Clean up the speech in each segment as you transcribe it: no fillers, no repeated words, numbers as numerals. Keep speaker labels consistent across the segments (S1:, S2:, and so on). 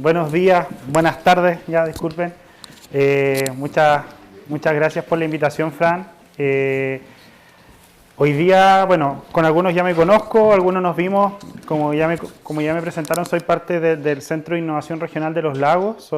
S1: Buenos días, buenas tardes, ya disculpen. Muchas gracias por la invitación, Fran. Hoy día, bueno, con algunos ya me conozco, algunos nos vimos, como ya me presentaron, soy parte del Centro de Innovación Regional de Los Lagos,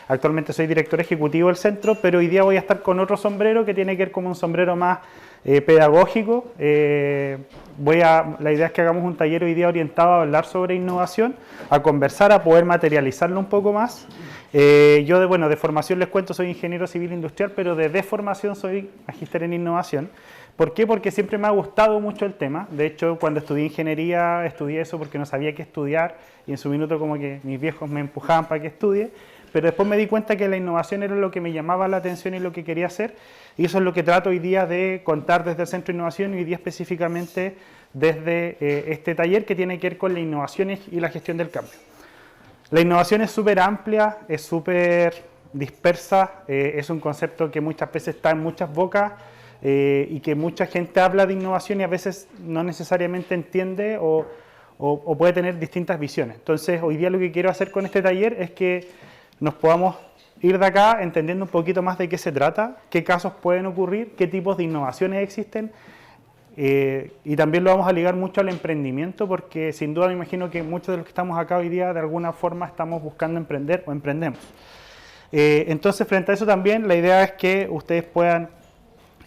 S1: actualmente soy director ejecutivo del centro, pero hoy día voy a estar con otro sombrero que tiene que ver como un sombrero más pedagógico. La idea es que hagamos un taller hoy día orientado a hablar sobre innovación, a conversar, a poder materializarlo un poco más. Yo de formación les cuento, soy ingeniero civil industrial, pero de formación soy magíster en innovación. ¿Por qué? Porque siempre me ha gustado mucho el tema. De hecho, cuando estudié ingeniería, estudié eso porque no sabía qué estudiar y en su minuto como que mis viejos me empujaban para que estudie. Pero después me di cuenta que la innovación era lo que me llamaba la atención y lo que quería hacer. Y eso es lo que trato hoy día de contar desde el Centro de Innovación y hoy día específicamente desde este taller que tiene que ver con la innovación y la gestión del cambio. La innovación es súper amplia, es súper dispersa, es un concepto que muchas veces está en muchas bocas y que mucha gente habla de innovación y a veces no necesariamente entiende o puede tener distintas visiones. Entonces, hoy día lo que quiero hacer con este taller es que nos podamos ir de acá entendiendo un poquito más de qué se trata, qué casos pueden ocurrir, qué tipos de innovaciones existen y también lo vamos a ligar mucho al emprendimiento porque sin duda me imagino que muchos de los que estamos acá hoy día de alguna forma estamos buscando emprender o emprendemos. Entonces, frente a eso también la idea es que ustedes puedan,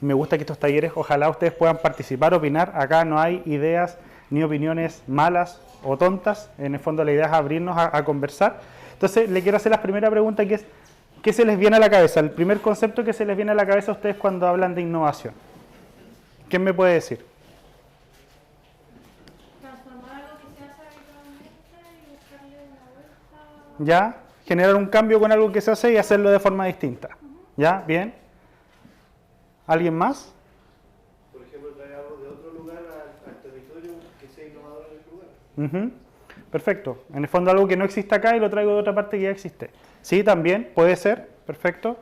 S1: me gusta que estos talleres, ojalá ustedes puedan participar, opinar, acá no hay ideas ni opiniones malas o tontas, en el fondo la idea es abrirnos a conversar. Entonces, le quiero hacer la primera pregunta que es, ¿qué se les viene a la cabeza? El primer concepto que se les viene a la cabeza a ustedes cuando hablan de innovación. ¿Quién me puede decir?
S2: Transformar algo que se hace habitualmente y buscarle una vuelta.
S1: ¿Ya? Generar un cambio con algo que se hace y hacerlo de forma distinta. ¿Ya? ¿Bien? ¿Alguien más?
S3: Por ejemplo, traer algo de otro lugar al territorio que sea innovador en el lugar.
S1: Perfecto. En el fondo algo que no existe acá y lo traigo de otra parte que ya existe. Sí, también puede ser. Perfecto.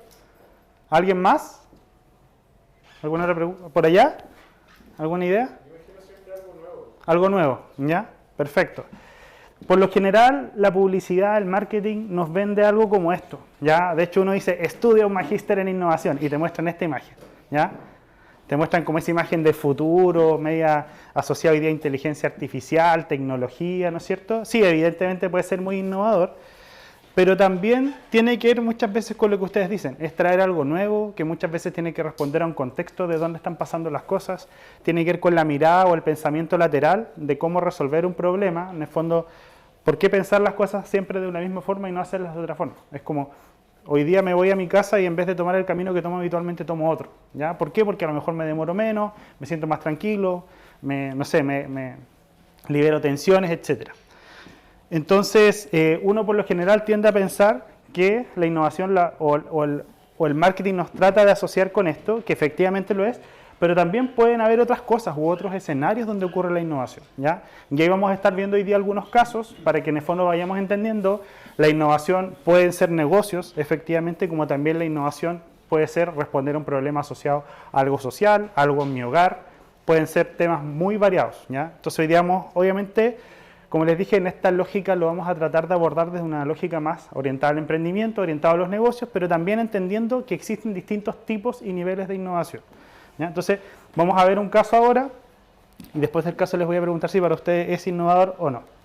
S1: ¿Alguien más? ¿Alguna otra pregunta? ¿Por allá? ¿Alguna idea?
S3: Yo imagino siempre algo nuevo.
S1: Algo nuevo, ¿ya? Perfecto. Por lo general, la publicidad, el marketing nos vende algo como esto, ¿ya? De hecho, uno dice, estudia un magíster en innovación y te muestran esta imagen, ¿ya? Te muestran como esa imagen de futuro, media asociada hoy día a inteligencia artificial, tecnología, ¿no es cierto? Sí, evidentemente puede ser muy innovador, pero también tiene que ver muchas veces con lo que ustedes dicen, es traer algo nuevo, que muchas veces tiene que responder a un contexto de dónde están pasando las cosas, tiene que ver con la mirada o el pensamiento lateral de cómo resolver un problema, en el fondo, ¿por qué pensar las cosas siempre de una misma forma y no hacerlas de otra forma? Es como, hoy día me voy a mi casa y en vez de tomar el camino que tomo habitualmente, tomo otro, ¿ya? ¿Por qué? Porque a lo mejor me demoro menos, me siento más tranquilo, me libero tensiones, etcétera. Entonces, uno por lo general tiende a pensar que la innovación o el marketing nos trata de asociar con esto, que efectivamente lo es, pero también pueden haber otras cosas u otros escenarios donde ocurre la innovación, ¿ya? Y ahí vamos a estar viendo hoy día algunos casos para que en el fondo vayamos entendiendo la innovación pueden ser negocios, efectivamente, como también la innovación puede ser responder a un problema asociado a algo social, algo en mi hogar, pueden ser temas muy variados, ¿ya? Entonces hoy día, obviamente, como les dije, en esta lógica lo vamos a tratar de abordar desde una lógica más orientada al emprendimiento, orientada a los negocios, pero también entendiendo que existen distintos tipos y niveles de innovación, ¿ya? Entonces, vamos a ver un caso ahora y después del caso les voy a preguntar si para ustedes es innovador o no.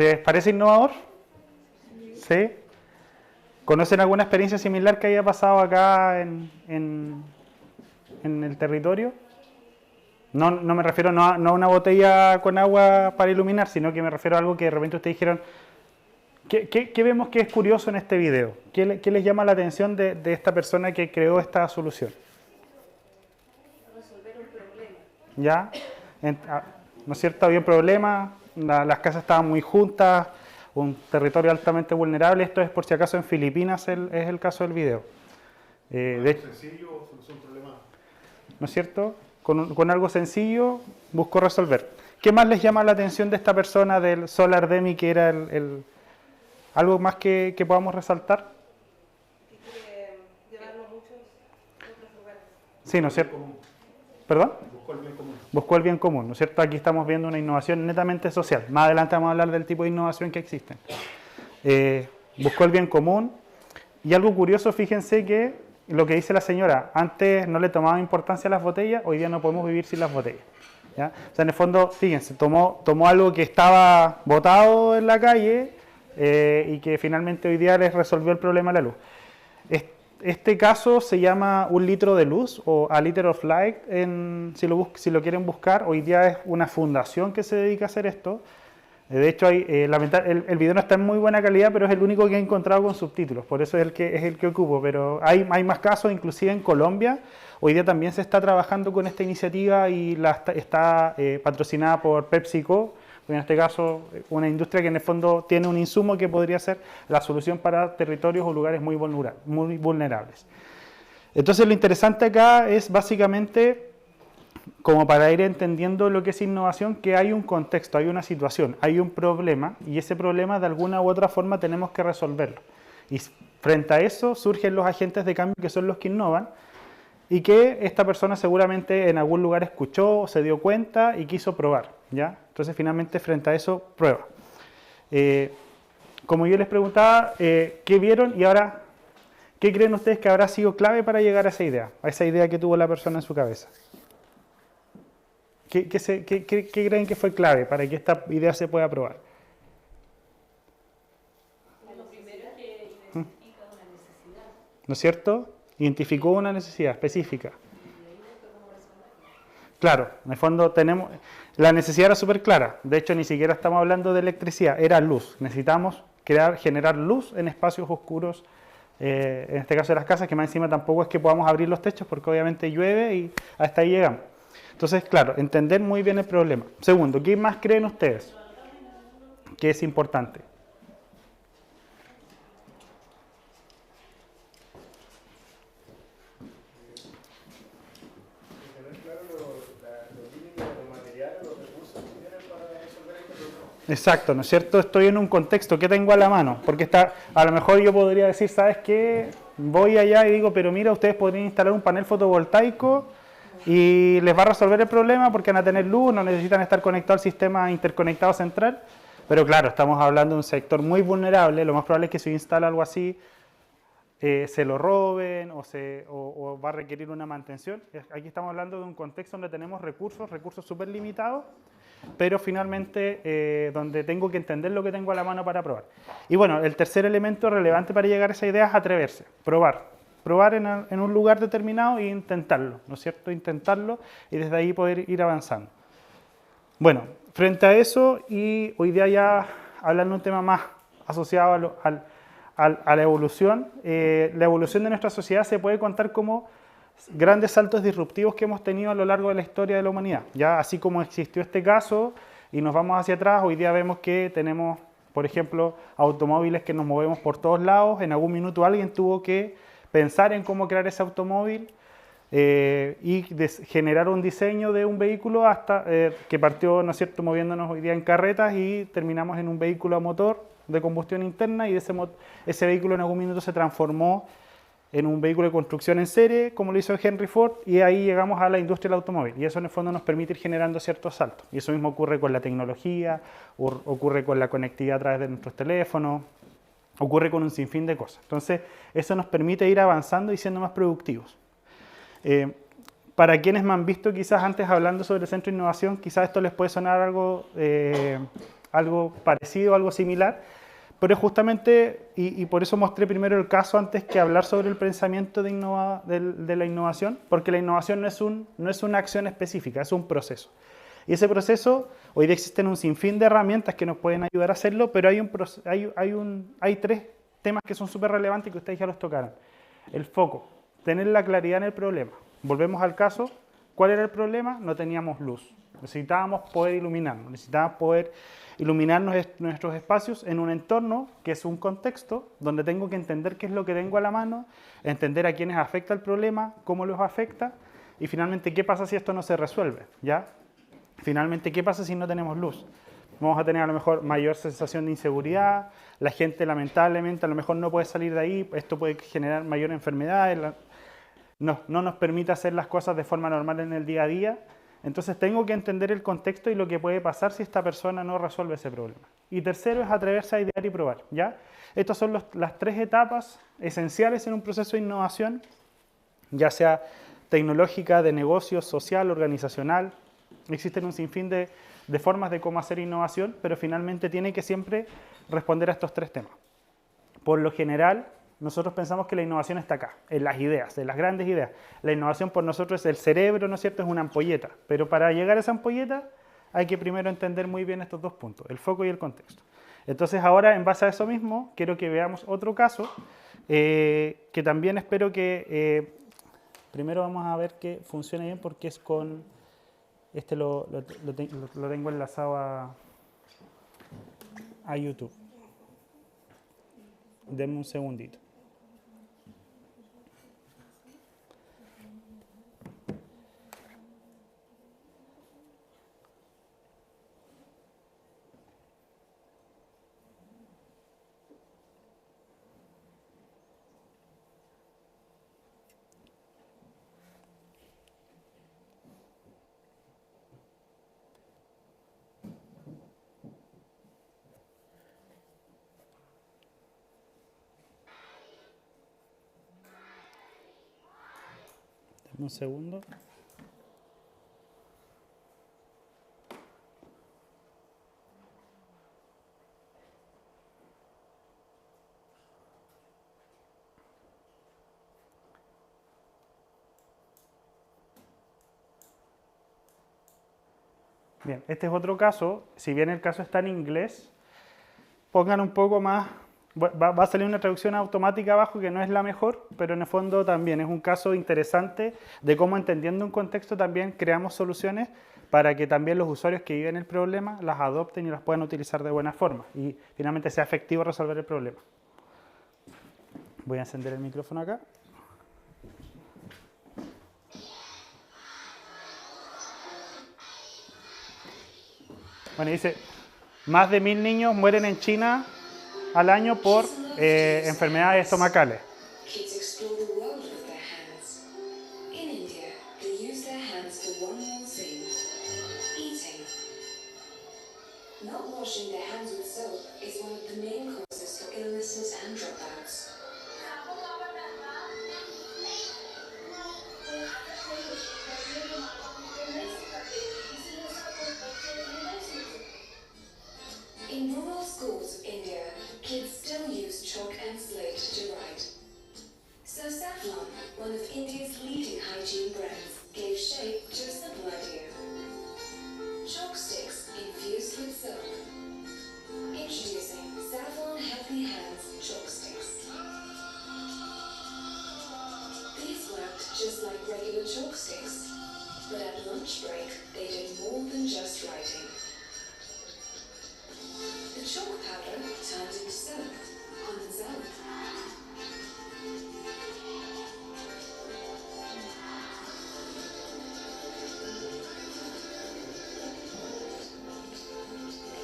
S1: ¿Les parece innovador? ¿Sí? ¿Conocen alguna experiencia similar que haya pasado acá en el territorio? No, no me refiero no a una botella con agua para iluminar, sino que me refiero a algo que de repente ustedes dijeron, ¿qué vemos que es curioso en este video? ¿Qué les llama la atención de esta persona que creó esta solución?
S2: Resolver un problema.
S1: ¿Ya? ¿No es cierto? Había un problema, las casas estaban muy juntas, un territorio altamente vulnerable. Esto es por si acaso en Filipinas es el caso del video.
S3: Sencillo, solución problemática.
S1: ¿No es cierto? Con algo sencillo buscó resolver. ¿Qué más les llama la atención de esta persona del SolarDemi que era algo más que podamos resaltar?
S2: Y quiere llevarlo a muchos otros lugares.
S1: Sí, ¿no es cierto? ¿Perdón?
S3: Buscó el bien común.
S1: Buscó el bien común, ¿no es cierto? Aquí estamos viendo una innovación netamente social. Más adelante vamos a hablar del tipo de innovación que existen. Buscó el bien común. Y algo curioso, fíjense que lo que dice la señora, antes no le tomaba importancia a las botellas, hoy día no podemos vivir sin las botellas. ¿Ya? O sea, en el fondo, fíjense, tomó algo que estaba botado en la calle y que finalmente hoy día les resolvió el problema de la luz. Este caso se llama Un litro de luz o A Liter of Light, si lo quieren buscar. Hoy día es una fundación que se dedica a hacer esto. De hecho, el video no está en muy buena calidad, pero es el único que he encontrado con subtítulos, por eso es el que ocupo. Pero hay más casos, inclusive en Colombia. Hoy día también se está trabajando con esta iniciativa y está patrocinada por PepsiCo, en este caso una industria que en el fondo tiene un insumo que podría ser la solución para territorios o lugares muy vulnerables. Entonces lo interesante acá es básicamente, como para ir entendiendo lo que es innovación, que hay un contexto, hay una situación, hay un problema y ese problema de alguna u otra forma tenemos que resolverlo. Y frente a eso surgen los agentes de cambio que son los que innovan y que esta persona seguramente en algún lugar escuchó, se dio cuenta y quiso probar, ¿ya? Entonces finalmente frente a eso prueba. Como yo les preguntaba, ¿qué vieron y ahora qué creen ustedes que habrá sido clave para llegar a esa idea que tuvo la persona en su cabeza? ¿Qué creen que fue clave para que esta idea se pueda probar?
S2: Lo primero es que identifica una necesidad.
S1: ¿No es cierto? Identificó una necesidad específica. Claro, en el fondo la necesidad era súper clara. De hecho, ni siquiera estamos hablando de electricidad, era luz. Necesitamos generar luz en espacios oscuros, en este caso de las casas, que más encima tampoco es que podamos abrir los techos porque obviamente llueve y hasta ahí llegamos. Entonces, claro, entender muy bien el problema. Segundo, ¿qué más creen ustedes que es importante?
S3: Tener claro los límites, los materiales, los recursos que tienen para resolver este problema.
S1: Exacto, ¿no es cierto? Estoy en un contexto, ¿qué tengo a la mano? Porque a lo mejor yo podría decir, ¿sabes qué? Voy allá y digo, pero mira, ustedes podrían instalar un panel fotovoltaico y les va a resolver el problema porque van a tener luz, no necesitan estar conectados al sistema interconectado central. Pero claro, estamos hablando de un sector muy vulnerable, lo más probable es que si instala algo así, se lo roben o va a requerir una mantención. Aquí estamos hablando de un contexto donde tenemos recursos súper limitados, pero finalmente donde tengo que entender lo que tengo a la mano para probar. Y bueno, el tercer elemento relevante para llegar a esa idea es atreverse, probar en un lugar determinado e intentarlo, ¿no es cierto? Intentarlo y desde ahí poder ir avanzando. Bueno, frente a eso, y hoy día ya hablando de un tema más asociado a la evolución de nuestra sociedad se puede contar como grandes saltos disruptivos que hemos tenido a lo largo de la historia de la humanidad. Ya así como existió este caso y nos vamos hacia atrás, hoy día vemos que tenemos, por ejemplo, automóviles que nos movemos por todos lados. En algún minuto alguien tuvo que pensar en cómo crear ese automóvil y generar un diseño de un vehículo hasta que partió, ¿no es cierto?, moviéndonos hoy día en carretas y terminamos en un vehículo a motor de combustión interna y ese vehículo en algún minuto se transformó en un vehículo de construcción en serie, como lo hizo Henry Ford, y ahí llegamos a la industria del automóvil. Y eso en el fondo nos permite ir generando ciertos saltos. Y eso mismo ocurre con la tecnología, ocurre con la conectividad a través de nuestros teléfonos, ocurre con un sinfín de cosas. Entonces, eso nos permite ir avanzando y siendo más productivos. Para quienes me han visto quizás antes hablando sobre el Centro de Innovación, quizás esto les puede sonar algo algo parecido, algo similar, pero justamente, y por eso mostré primero el caso antes que hablar sobre el pensamiento de la innovación, porque la innovación no es una acción específica, es un proceso. Y ese proceso, hoy día existen un sinfín de herramientas que nos pueden ayudar a hacerlo, pero hay tres temas que son súper relevantes y que ustedes ya los tocaron. El foco, tener la claridad en el problema. Volvemos al caso, ¿cuál era el problema? No teníamos luz. Necesitábamos poder iluminarnos, necesitábamos poder iluminar nuestros espacios en un entorno que es un contexto donde tengo que entender qué es lo que tengo a la mano, entender a quiénes afecta el problema, cómo los afecta y finalmente qué pasa si esto no se resuelve, ¿ya? Finalmente, ¿qué pasa si no tenemos luz? Vamos a tener a lo mejor mayor sensación de inseguridad, la gente lamentablemente a lo mejor no puede salir de ahí, esto puede generar mayor enfermedades, no nos permite hacer las cosas de forma normal en el día a día. Entonces tengo que entender el contexto y lo que puede pasar si esta persona no resuelve ese problema. Y tercero es atreverse a idear y probar, ¿ya? Estas son las tres etapas esenciales en un proceso de innovación, ya sea tecnológica, de negocio, social, organizacional. Existen un sinfín de formas de cómo hacer innovación, pero finalmente tiene que siempre responder a estos tres temas. Por lo general, nosotros pensamos que la innovación está acá, en las ideas, en las grandes ideas. La innovación por nosotros es el cerebro, ¿no es cierto? Es una ampolleta. Pero para llegar a esa ampolleta hay que primero entender muy bien estos dos puntos, el foco y el contexto. Entonces ahora, en base a eso mismo, quiero que veamos otro caso que también espero que... primero vamos a ver que funcione bien porque es con... Este lo tengo enlazado a YouTube. Denme un segundito. Denme un segundo. Bien, este es otro caso. Si bien el caso está en inglés, pongan un poco más... Va a salir una traducción automática abajo que no es la mejor, pero en el fondo también es un caso interesante de cómo entendiendo un contexto también creamos soluciones para que también los usuarios que viven el problema las adopten y las puedan utilizar de buena forma y finalmente sea efectivo resolver el problema. Voy a encender el micrófono acá. Bueno, dice, más de 1000 niños mueren en China al año por enfermedades estomacales.
S4: Kids explore the world with their hands. In India, they use their hands for one more thing: eating. Not washing their hands with soap is one of the main causes for illnesses and dropouts. In rural schools of India, kids still use chalk and slate to write. So Savlon, one of India's leading hygiene brands, gave shape to a simple idea: chalk sticks infused with soap. Introducing Savlon Healthy Hands Chalk Sticks. These worked just like regular chalk sticks, but at lunch break they did more than just writing. The chalk powder turned into soap on its own.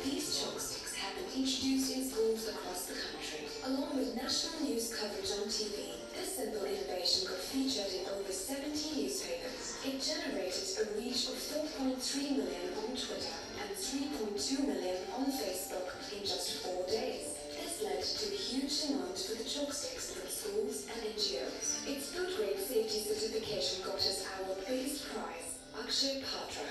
S4: These chalk sticks have been introduced in schools across the country, along with national news coverage on TV. This simple innovation got featured in over 70 newspapers. It generated a reach of 4.3 million on Twitter and 3.2 million on Facebook in just 4 days. This led to a huge demand for the chalk sticks from schools and NGOs. Its food grade safety certification got us our biggest prize, Akshay Patra.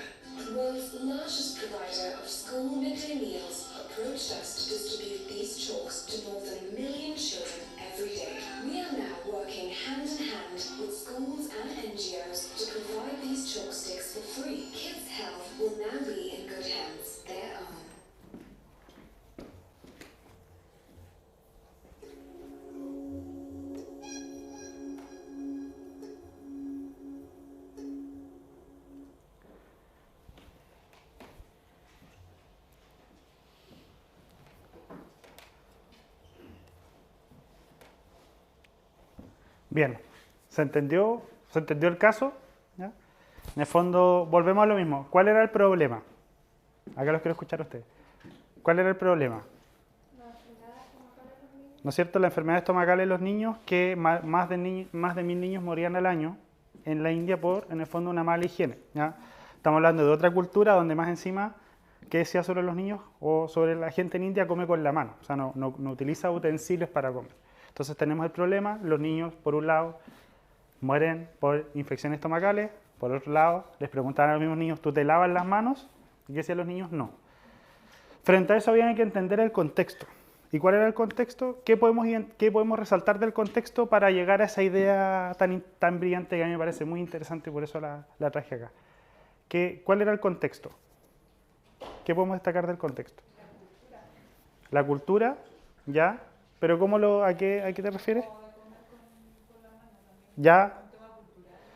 S4: world's largest provider of school midday meals, approached us to distribute these chalks to more than 1 million children every day. We are now working hand in hand with schools and NGOs to provide these chalk sticks for free. Kids' health will now be in good hands, their own.
S1: Bien, ¿se entendió? ¿Se entendió el caso? ¿Ya? En el fondo, volvemos a lo mismo. ¿Cuál era el problema? Acá los quiero escuchar a ustedes. ¿Cuál era el problema? ¿No es cierto? La enfermedad estomacal en los niños, que más de 1000 niños morían al año en la India por, en el fondo, una mala higiene. ¿Ya? Estamos hablando de otra cultura donde más encima, ¿qué decía sobre los niños? O sobre la gente en India come con la mano. O sea, no utiliza utensilios para comer. Entonces tenemos el problema, los niños, por un lado, mueren por infecciones estomacales, por otro lado, les preguntaban a los mismos niños, ¿tú te lavas las manos? ¿Y qué decían los niños? No. Frente a eso había que entender el contexto. ¿Y cuál era el contexto? ¿Qué podemos resaltar del contexto para llegar a esa idea tan brillante que a mí me parece muy interesante y por eso la traje acá? ¿Cuál era el contexto? ¿Qué podemos destacar del contexto? La cultura, ¿ya? ¿Pero a qué te refieres? Ya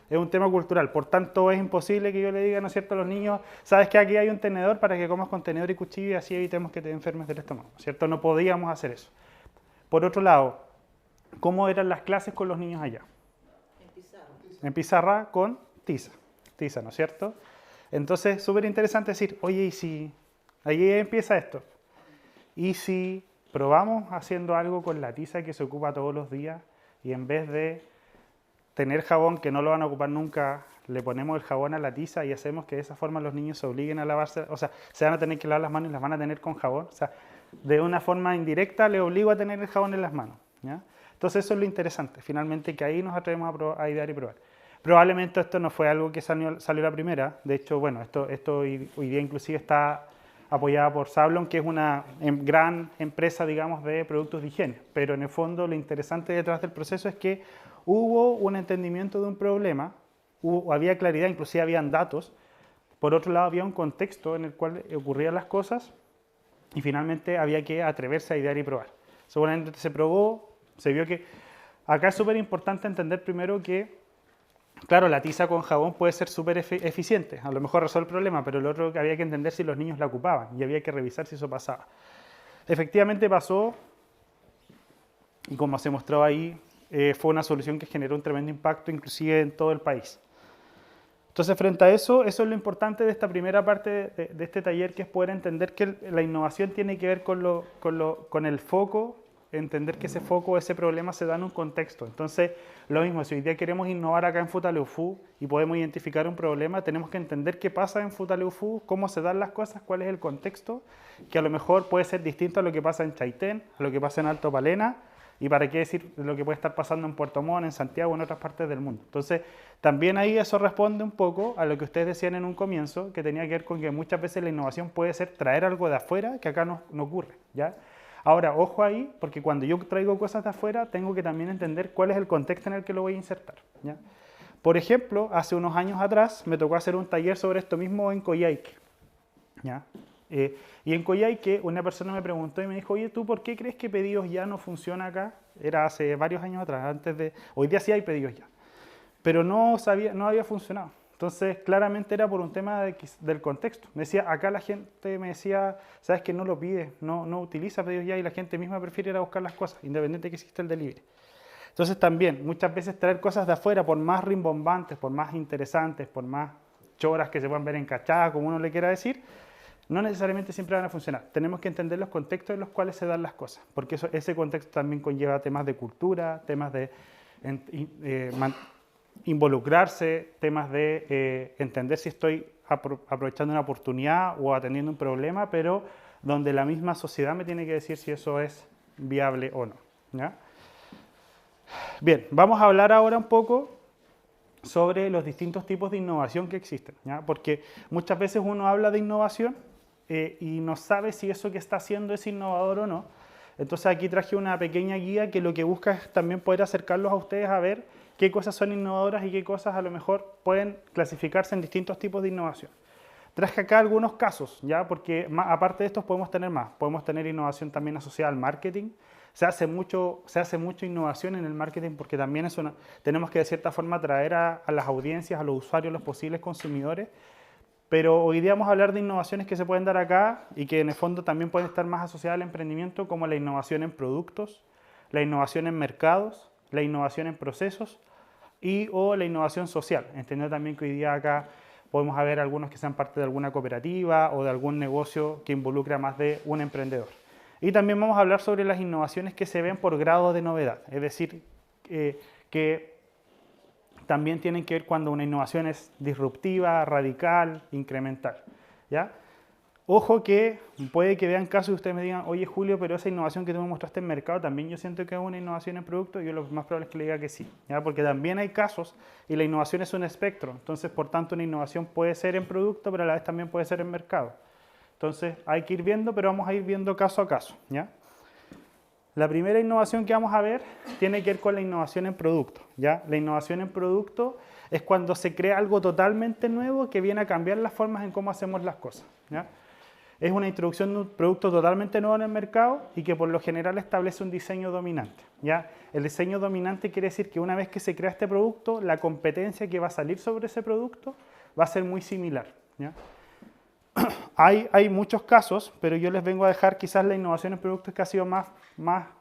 S1: es un tema cultural, por tanto es imposible que yo le diga, ¿no es cierto?, a los niños, sabes que aquí hay un tenedor para que comas con tenedor y cuchillo y así evitemos que te enfermes del estómago, ¿no es cierto? No podíamos hacer eso. Por otro lado, ¿cómo eran las clases con los niños allá? En pizarra con tiza, ¿no es cierto? Entonces, súper interesante decir, oye, ¿y si ahí empieza esto? ¿Y si probamos haciendo algo con la tiza que se ocupa todos los días y en vez de tener jabón que no lo van a ocupar nunca, le ponemos el jabón a la tiza y hacemos que de esa forma los niños se obliguen a lavarse, o sea, se van a tener que lavar las manos y las van a tener con jabón, o sea, de una forma indirecta le obligo a tener el jabón en las manos, ¿ya? Entonces eso es lo interesante, finalmente que ahí nos atrevemos a idear y probar. Probablemente esto no fue algo que salió la primera, de hecho, bueno, esto hoy día inclusive está apoyada por Sablon, que es una gran empresa, digamos, de productos de higiene, pero en el fondo lo interesante detrás del proceso es que hubo un entendimiento de un problema, había claridad, inclusive habían datos, por otro lado había un contexto en el cual ocurrían las cosas y finalmente había que atreverse a idear y probar. Seguramente se probó, se vio que acá es súper importante entender primero que, claro, la tiza con jabón puede ser súper eficiente, a lo mejor resuelve el problema, pero lo otro que había que entender si los niños la ocupaban y había que revisar si eso pasaba. Efectivamente pasó y como se mostró ahí, fue una solución que generó un tremendo impacto inclusive en todo el país. Entonces, frente a eso es lo importante de esta primera parte de este taller, que es poder entender que la innovación tiene que ver con el foco, entender que ese foco, ese problema se da en un contexto. Entonces, lo mismo, si hoy día queremos innovar acá en Futaleufú y podemos identificar un problema, tenemos que entender qué pasa en Futaleufú, cómo se dan las cosas, cuál es el contexto, que a lo mejor puede ser distinto a lo que pasa en Chaitén, a lo que pasa en Alto Palena, y para qué decir lo que puede estar pasando en Puerto Montt, en Santiago, en otras partes del mundo. Entonces, también ahí eso responde un poco a lo que ustedes decían en un comienzo, que tenía que ver con que muchas veces la innovación puede ser traer algo de afuera que acá no ocurre, ¿ya? Ahora, ojo ahí, porque cuando yo traigo cosas de afuera, tengo que también entender cuál es el contexto en el que lo voy a insertar, ¿ya? Por ejemplo, hace unos años atrás me tocó hacer un taller sobre esto mismo en Coyhaique, ¿ya? Y en Coyhaique una persona me preguntó y me dijo, oye, ¿tú por qué crees que Pedidos Ya no funciona acá? Era hace varios años atrás, hoy día sí hay Pedidos Ya, pero no había funcionado. Entonces, claramente era por un tema del contexto. Me decía, acá la gente me decía, sabes que no lo pide, no utiliza Pedidos Ya y la gente misma prefiere ir a buscar las cosas, independiente de que exista el delivery. Entonces también, muchas veces traer cosas de afuera, por más rimbombantes, por más interesantes, por más choras que se puedan ver encachadas, como uno le quiera decir, no necesariamente siempre van a funcionar. Tenemos que entender los contextos en los cuales se dan las cosas, porque ese contexto también conlleva temas de cultura, temas de involucrarse, temas de entender si estoy aprovechando una oportunidad o atendiendo un problema, pero donde la misma sociedad me tiene que decir si eso es viable o no, ¿ya? Bien, vamos a hablar ahora un poco sobre los distintos tipos de innovación que existen, ¿ya? Porque muchas veces uno habla de innovación y no sabe si eso que está haciendo es innovador o no. Entonces aquí traje una pequeña guía que lo que busca es también poder acercarlos a ustedes a ver qué cosas son innovadoras y qué cosas a lo mejor pueden clasificarse en distintos tipos de innovación. Traje acá algunos casos, ¿ya? Porque aparte de estos podemos tener más. Podemos tener innovación también asociada al marketing. Se hace mucho innovación en el marketing porque también tenemos que de cierta forma atraer a las audiencias, a los usuarios, los posibles consumidores. Pero hoy día vamos a hablar de innovaciones que se pueden dar acá y que en el fondo también pueden estar más asociadas al emprendimiento, como la innovación en productos, la innovación en mercados, la innovación en procesos o la innovación social. Entendiendo también que hoy día acá podemos haber algunos que sean parte de alguna cooperativa o de algún negocio que involucre a más de un emprendedor. Y también vamos a hablar sobre las innovaciones que se ven por grado de novedad, es decir, que también tienen que ver cuando una innovación es disruptiva, radical, incremental, ¿ya? Ojo que puede que vean casos y ustedes me digan, oye Julio, pero esa innovación que tú me mostraste en mercado, también yo siento que es una innovación en producto, y yo lo más probable es que le diga que sí, ¿ya? Porque también hay casos y la innovación es un espectro, entonces por tanto una innovación puede ser en producto, pero a la vez también puede ser en mercado. Entonces hay que ir viendo, pero vamos a ir viendo caso a caso, ¿ya? La primera innovación que vamos a ver tiene que ver con la innovación en producto, ¿ya? La innovación en producto es cuando se crea algo totalmente nuevo que viene a cambiar las formas en cómo hacemos las cosas, ¿ya? Es una introducción de un producto totalmente nuevo en el mercado y que por lo general establece un diseño dominante, ¿ya? El diseño dominante quiere decir que una vez que se crea este producto, la competencia que va a salir sobre ese producto va a ser muy similar, ¿ya? Hay muchos casos, pero yo les vengo a dejar quizás la innovación en productos que ha sido más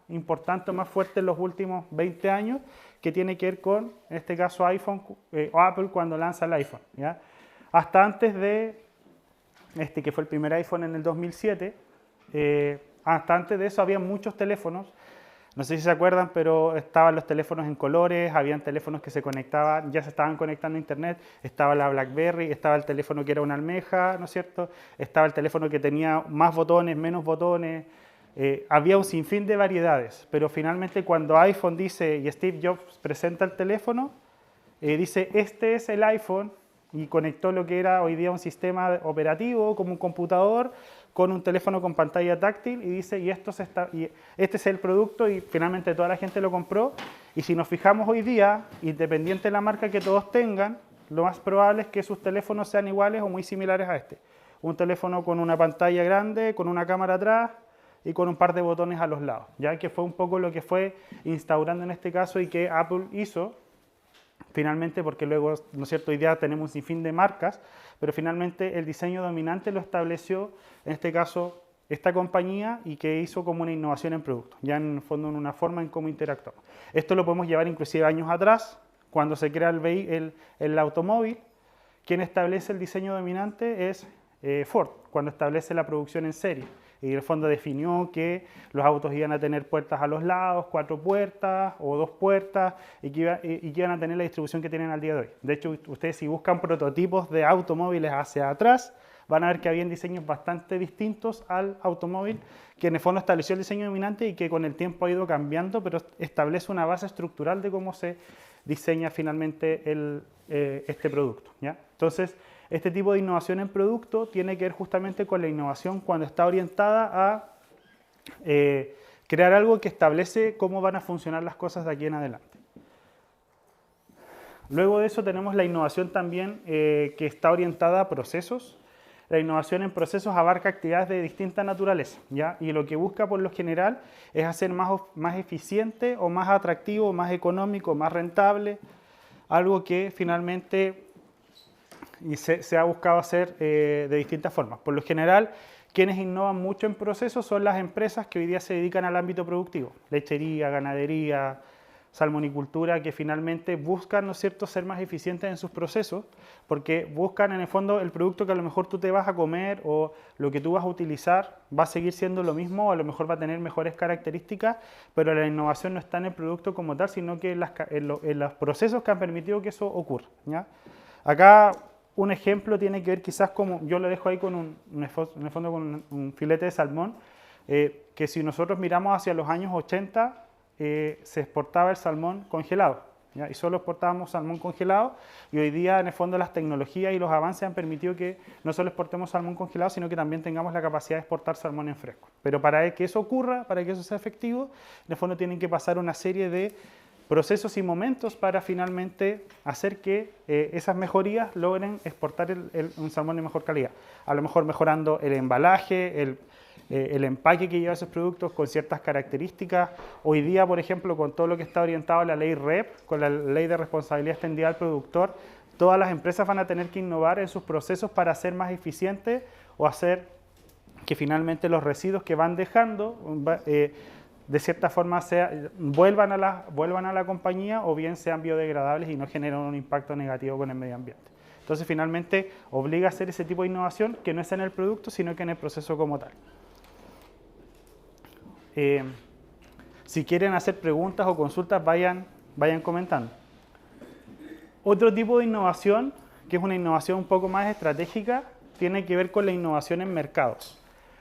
S1: importante, más fuerte en los últimos 20 años, que tiene que ver con, en este caso, iPhone o Apple cuando lanza el iPhone, ¿ya? Hasta antes de, que fue el primer iPhone en el 2007, hasta antes de eso había muchos teléfonos. No sé si se acuerdan, pero estaban los teléfonos en colores, habían teléfonos que se conectaban, ya se estaban conectando a internet, estaba la BlackBerry, estaba el teléfono que era una almeja, ¿no es cierto? Estaba el teléfono que tenía más botones, menos botones, había un sinfín de variedades, pero finalmente cuando iPhone dice, y Steve Jobs presenta el teléfono, dice, este es el iPhone, y conectó lo que era hoy día un sistema operativo, como un computador, con un teléfono con pantalla táctil, y dice, y este es el producto, y finalmente toda la gente lo compró. Y si nos fijamos hoy día, independiente de la marca que todos tengan, lo más probable es que sus teléfonos sean iguales o muy similares a este. Un teléfono con una pantalla grande, con una cámara atrás y con un par de botones a los lados, ya que fue un poco lo que fue instaurando en este caso y que Apple hizo finalmente, porque luego, ¿no es cierto?, hoy día tenemos un sinfín de marcas, pero finalmente el diseño dominante lo estableció, en este caso, esta compañía, y que hizo como una innovación en producto, ya en el fondo en una forma en cómo interactuamos. Esto lo podemos llevar inclusive años atrás, cuando se crea el automóvil. Quien establece el diseño dominante es Ford, cuando establece la producción en serie. Y en el fondo definió que los autos iban a tener puertas a los lados, 4 puertas o 2 puertas, y que iban a tener la distribución que tienen al día de hoy. De hecho, ustedes si buscan prototipos de automóviles hacia atrás, van a ver que habían diseños bastante distintos al automóvil, que en el fondo estableció el diseño dominante y que con el tiempo ha ido cambiando, pero establece una base estructural de cómo se diseña finalmente este producto, ¿ya? Entonces, este tipo de innovación en producto tiene que ver justamente con la innovación cuando está orientada a crear algo que establece cómo van a funcionar las cosas de aquí en adelante. Luego de eso tenemos la innovación también que está orientada a procesos. La innovación en procesos abarca actividades de distinta naturaleza, ¿ya? Y lo que busca por lo general es hacer más eficiente o más atractivo, más económico, más rentable, algo que finalmente se ha buscado hacer de distintas formas. Por lo general, quienes innovan mucho en procesos son las empresas que hoy día se dedican al ámbito productivo, lechería, ganadería, salmonicultura, que finalmente buscan, ¿no es cierto?, ser más eficientes en sus procesos, porque buscan en el fondo el producto que a lo mejor tú te vas a comer o lo que tú vas a utilizar va a seguir siendo lo mismo o a lo mejor va a tener mejores características, pero la innovación no está en el producto como tal, sino que en los procesos que han permitido que eso ocurra, ¿ya? Acá un ejemplo tiene que ver quizás como, yo lo dejo ahí con en el fondo con un filete de salmón, que si nosotros miramos hacia los años 80, se exportaba el salmón congelado, ¿ya? Y solo exportábamos salmón congelado, y hoy día en el fondo las tecnologías y los avances han permitido que no solo exportemos salmón congelado, sino que también tengamos la capacidad de exportar salmón en fresco. Pero para que eso ocurra, para que eso sea efectivo, en el fondo tienen que pasar una serie de procesos y momentos para finalmente hacer que esas mejorías logren exportar un salmón de mejor calidad. A lo mejor mejorando el embalaje, el empaque que lleva esos productos con ciertas características. Hoy día, por ejemplo, con todo lo que está orientado a la ley REP, con la ley de responsabilidad extendida al productor, todas las empresas van a tener que innovar en sus procesos para ser más eficientes o hacer que finalmente los residuos que van dejando de cierta forma vuelvan a la compañía o bien sean biodegradables y no generen un impacto negativo con el medio ambiente. Entonces, finalmente, obliga a hacer ese tipo de innovación que no es en el producto, sino que en el proceso como tal. Si quieren hacer preguntas o consultas, vayan comentando. Otro tipo de innovación, que es una innovación un poco más estratégica, tiene que ver con la innovación en mercados.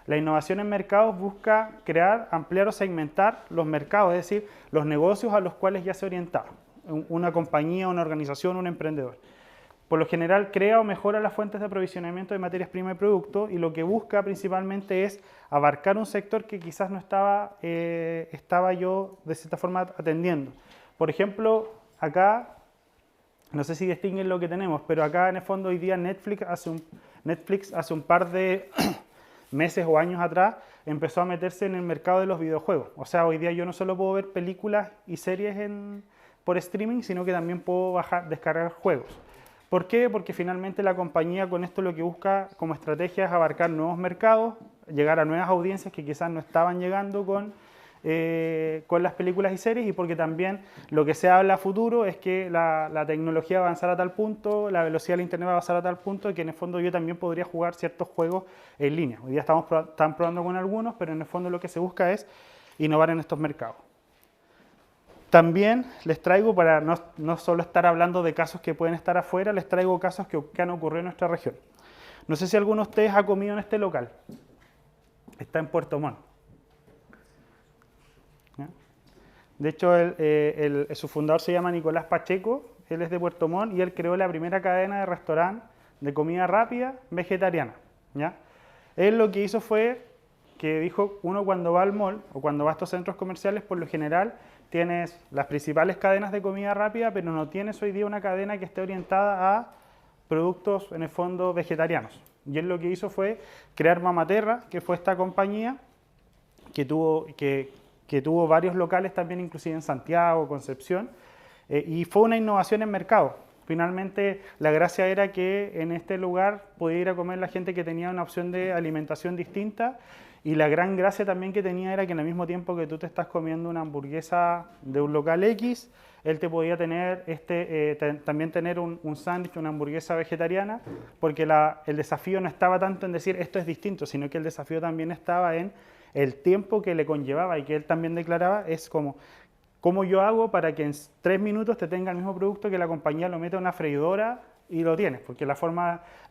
S1: La innovación en mercados busca crear, ampliar o segmentar los mercados, es decir, los negocios a los cuales ya se orientaba una compañía, una organización, un emprendedor. Por lo general crea o mejora las fuentes de aprovisionamiento de materias primas y productos, y lo que busca principalmente es abarcar un sector que quizás no estaba yo de cierta forma atendiendo. Por ejemplo, acá, no sé si distinguen lo que tenemos, pero acá en el fondo hoy día Netflix hace un par de meses o años atrás empezó a meterse en el mercado de los videojuegos. O sea, hoy día yo no solo puedo ver películas y series por streaming, sino que también puedo descargar juegos. ¿Por qué? Porque finalmente la compañía con esto lo que busca como estrategia es abarcar nuevos mercados, llegar a nuevas audiencias que quizás no estaban llegando con las películas y series, y porque también lo que se habla a futuro es que la tecnología va a avanzar a tal punto, la velocidad del internet va a avanzar a tal punto que en el fondo yo también podría jugar ciertos juegos en línea. Hoy día están probando con algunos, pero en el fondo lo que se busca es innovar en estos mercados. También les traigo, para no solo estar hablando de casos que pueden estar afuera, les traigo casos que han ocurrido en nuestra región. No sé si alguno de ustedes ha comido en este local. Está en Puerto Montt. De hecho, su fundador se llama Nicolás Pacheco, él es de Puerto Montt y él creó la primera cadena de restaurante de comida rápida vegetariana, ¿ya? Él lo que hizo fue que dijo, uno cuando va al mall o cuando va a estos centros comerciales, por lo general tienes las principales cadenas de comida rápida, pero no tienes hoy día una cadena que esté orientada a productos, en el fondo, vegetarianos. Y él lo que hizo fue crear Mamaterra, que fue esta compañía que tuvo varios locales también, inclusive en Santiago, Concepción, y fue una innovación en mercado. Finalmente, la gracia era que en este lugar podía ir a comer la gente que tenía una opción de alimentación distinta, y la gran gracia también que tenía era que en el mismo tiempo que tú te estás comiendo una hamburguesa de un local X, él te podía tener también tener un sándwich, una hamburguesa vegetariana, porque el desafío no estaba tanto en decir esto es distinto, sino que el desafío también estaba en el tiempo que le conllevaba, y que él también declaraba es cómo yo hago para que en 3 minutos te tenga el mismo producto que la compañía lo mete a una freidora y lo tienes, porque la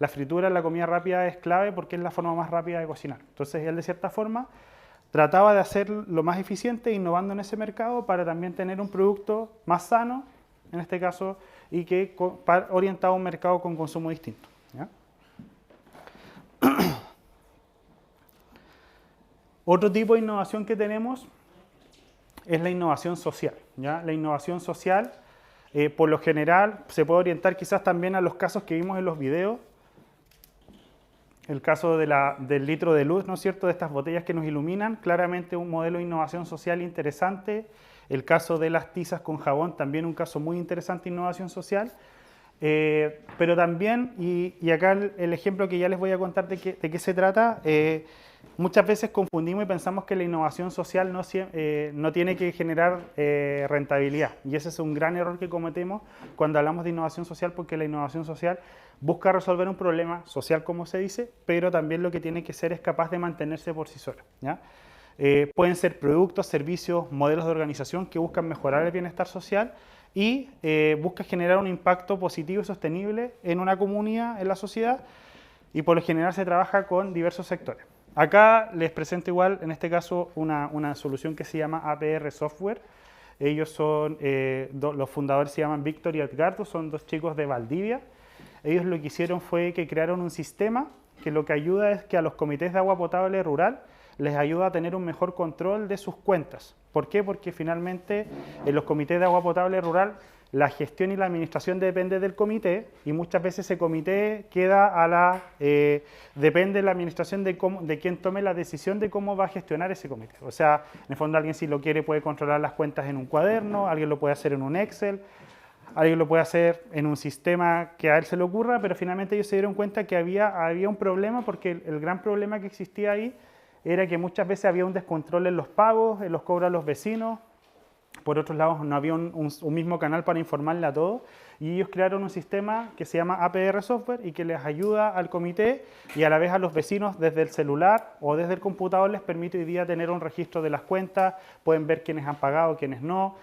S1: fritura en la comida rápida es clave porque es la forma más rápida de cocinar. Entonces él de cierta forma trataba de hacer lo más eficiente innovando en ese mercado para también tener un producto más sano, en este caso, y que orientado a un mercado con consumo distinto, ¿ya? Otro tipo de innovación que tenemos es la innovación social, ¿ya? La innovación social, por lo general, se puede orientar quizás también a los casos que vimos en los videos. El caso del litro de luz, ¿no es cierto?, de estas botellas que nos iluminan, claramente un modelo de innovación social interesante. El caso de las tizas con jabón, también un caso muy interesante de innovación social. Pero también, y acá el ejemplo que ya les voy a contar de qué se trata, muchas veces confundimos y pensamos que la innovación social no tiene que generar rentabilidad. Y ese es un gran error que cometemos cuando hablamos de innovación social, porque la innovación social busca resolver un problema social, como se dice, pero también lo que tiene que ser es capaz de mantenerse por sí sola, ¿ya? Pueden ser productos, servicios, modelos de organización que buscan mejorar el bienestar social y busca generar un impacto positivo y sostenible en una comunidad, en la sociedad, y por lo general se trabaja con diversos sectores. Acá les presento igual, en este caso, una solución que se llama APR Software, Ellos son, los fundadores se llaman Víctor y Edgardo, son dos chicos de Valdivia. Ellos lo que hicieron fue que crearon un sistema que lo que ayuda es que a los comités de agua potable rural les ayuda a tener un mejor control de sus cuentas. ¿Por qué? Porque finalmente en los comités de agua potable rural la gestión y la administración depende del comité y muchas veces ese comité queda a la... depende de la administración de quién tome la decisión de cómo va a gestionar ese comité. O sea, en el fondo alguien si lo quiere puede controlar las cuentas en un cuaderno, alguien lo puede hacer en un Excel, alguien lo puede hacer en un sistema que a él se le ocurra, pero finalmente ellos se dieron cuenta que había un problema porque el gran problema que existía ahí era que muchas veces había un descontrol en los pagos, en los cobros a los vecinos. Por otros lados, no había un mismo canal para informarle a todos y ellos crearon un sistema que se llama APR Software y que les ayuda al comité y a la vez a los vecinos desde el celular o desde el computador les permite hoy día tener un registro de las cuentas, pueden ver quiénes han pagado, quiénes no.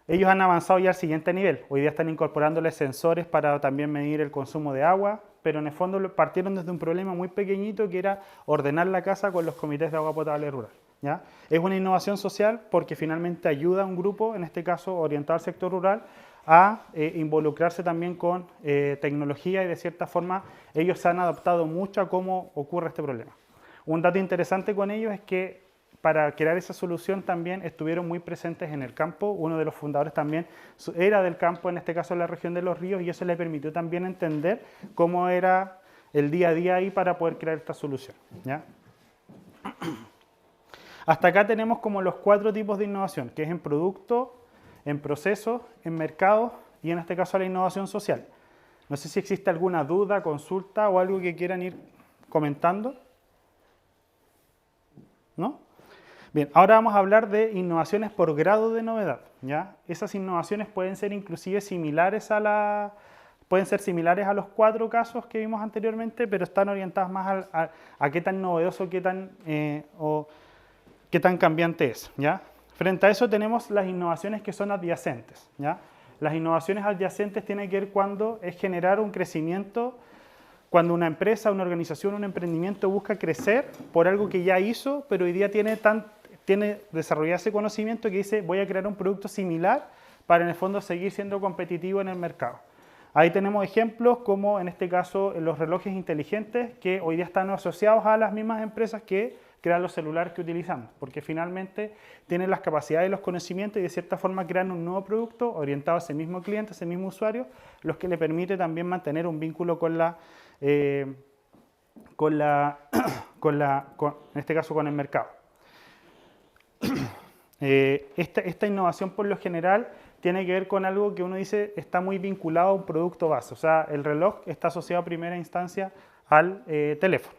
S1: Ellos han avanzado ya al siguiente nivel. Hoy día están incorporándoles sensores para también medir el consumo de agua, pero en el fondo partieron desde un problema muy pequeñito que era ordenar la casa con los comités de agua potable rural. ¿Ya? Es una innovación social porque finalmente ayuda a un grupo, en este caso orientado al sector rural, a involucrarse también con tecnología y de cierta forma ellos se han adaptado mucho a cómo ocurre este problema. Un dato interesante con ellos es que para crear esa solución también estuvieron muy presentes en el campo. Uno de los fundadores también era del campo, en este caso en la región de Los Ríos, y eso le permitió también entender cómo era el día a día ahí para poder crear esta solución. ¿Ya? Hasta acá tenemos como los 4 tipos de innovación, que es en producto, en procesos, en mercado y en este caso la innovación social. No sé si existe alguna duda, consulta o algo que quieran ir comentando. ¿No? Bien, ahora vamos a hablar de innovaciones por grado de novedad. ¿Ya? Esas innovaciones pueden ser inclusive similares a los 4 casos que vimos anteriormente, pero están orientadas más a qué tan novedoso, qué tan cambiante es, ¿ya? Frente a eso tenemos las innovaciones que son adyacentes, ¿ya? Las innovaciones adyacentes tienen que ver cuando es generar un crecimiento, cuando una empresa, una organización, un emprendimiento busca crecer por algo que ya hizo, pero hoy día tiene desarrollado ese conocimiento que dice voy a crear un producto similar para en el fondo seguir siendo competitivo en el mercado. Ahí tenemos ejemplos como en este caso los relojes inteligentes que hoy día están asociados a las mismas empresas que crean los celulares que utilizamos, porque finalmente tienen las capacidades y los conocimientos y de cierta forma crean un nuevo producto orientado a ese mismo cliente, a ese mismo usuario, los que le permite también mantener un vínculo en este caso con el mercado. Esta innovación por lo general tiene que ver con algo que uno dice está muy vinculado a un producto base, o sea, el reloj está asociado a primera instancia al teléfono.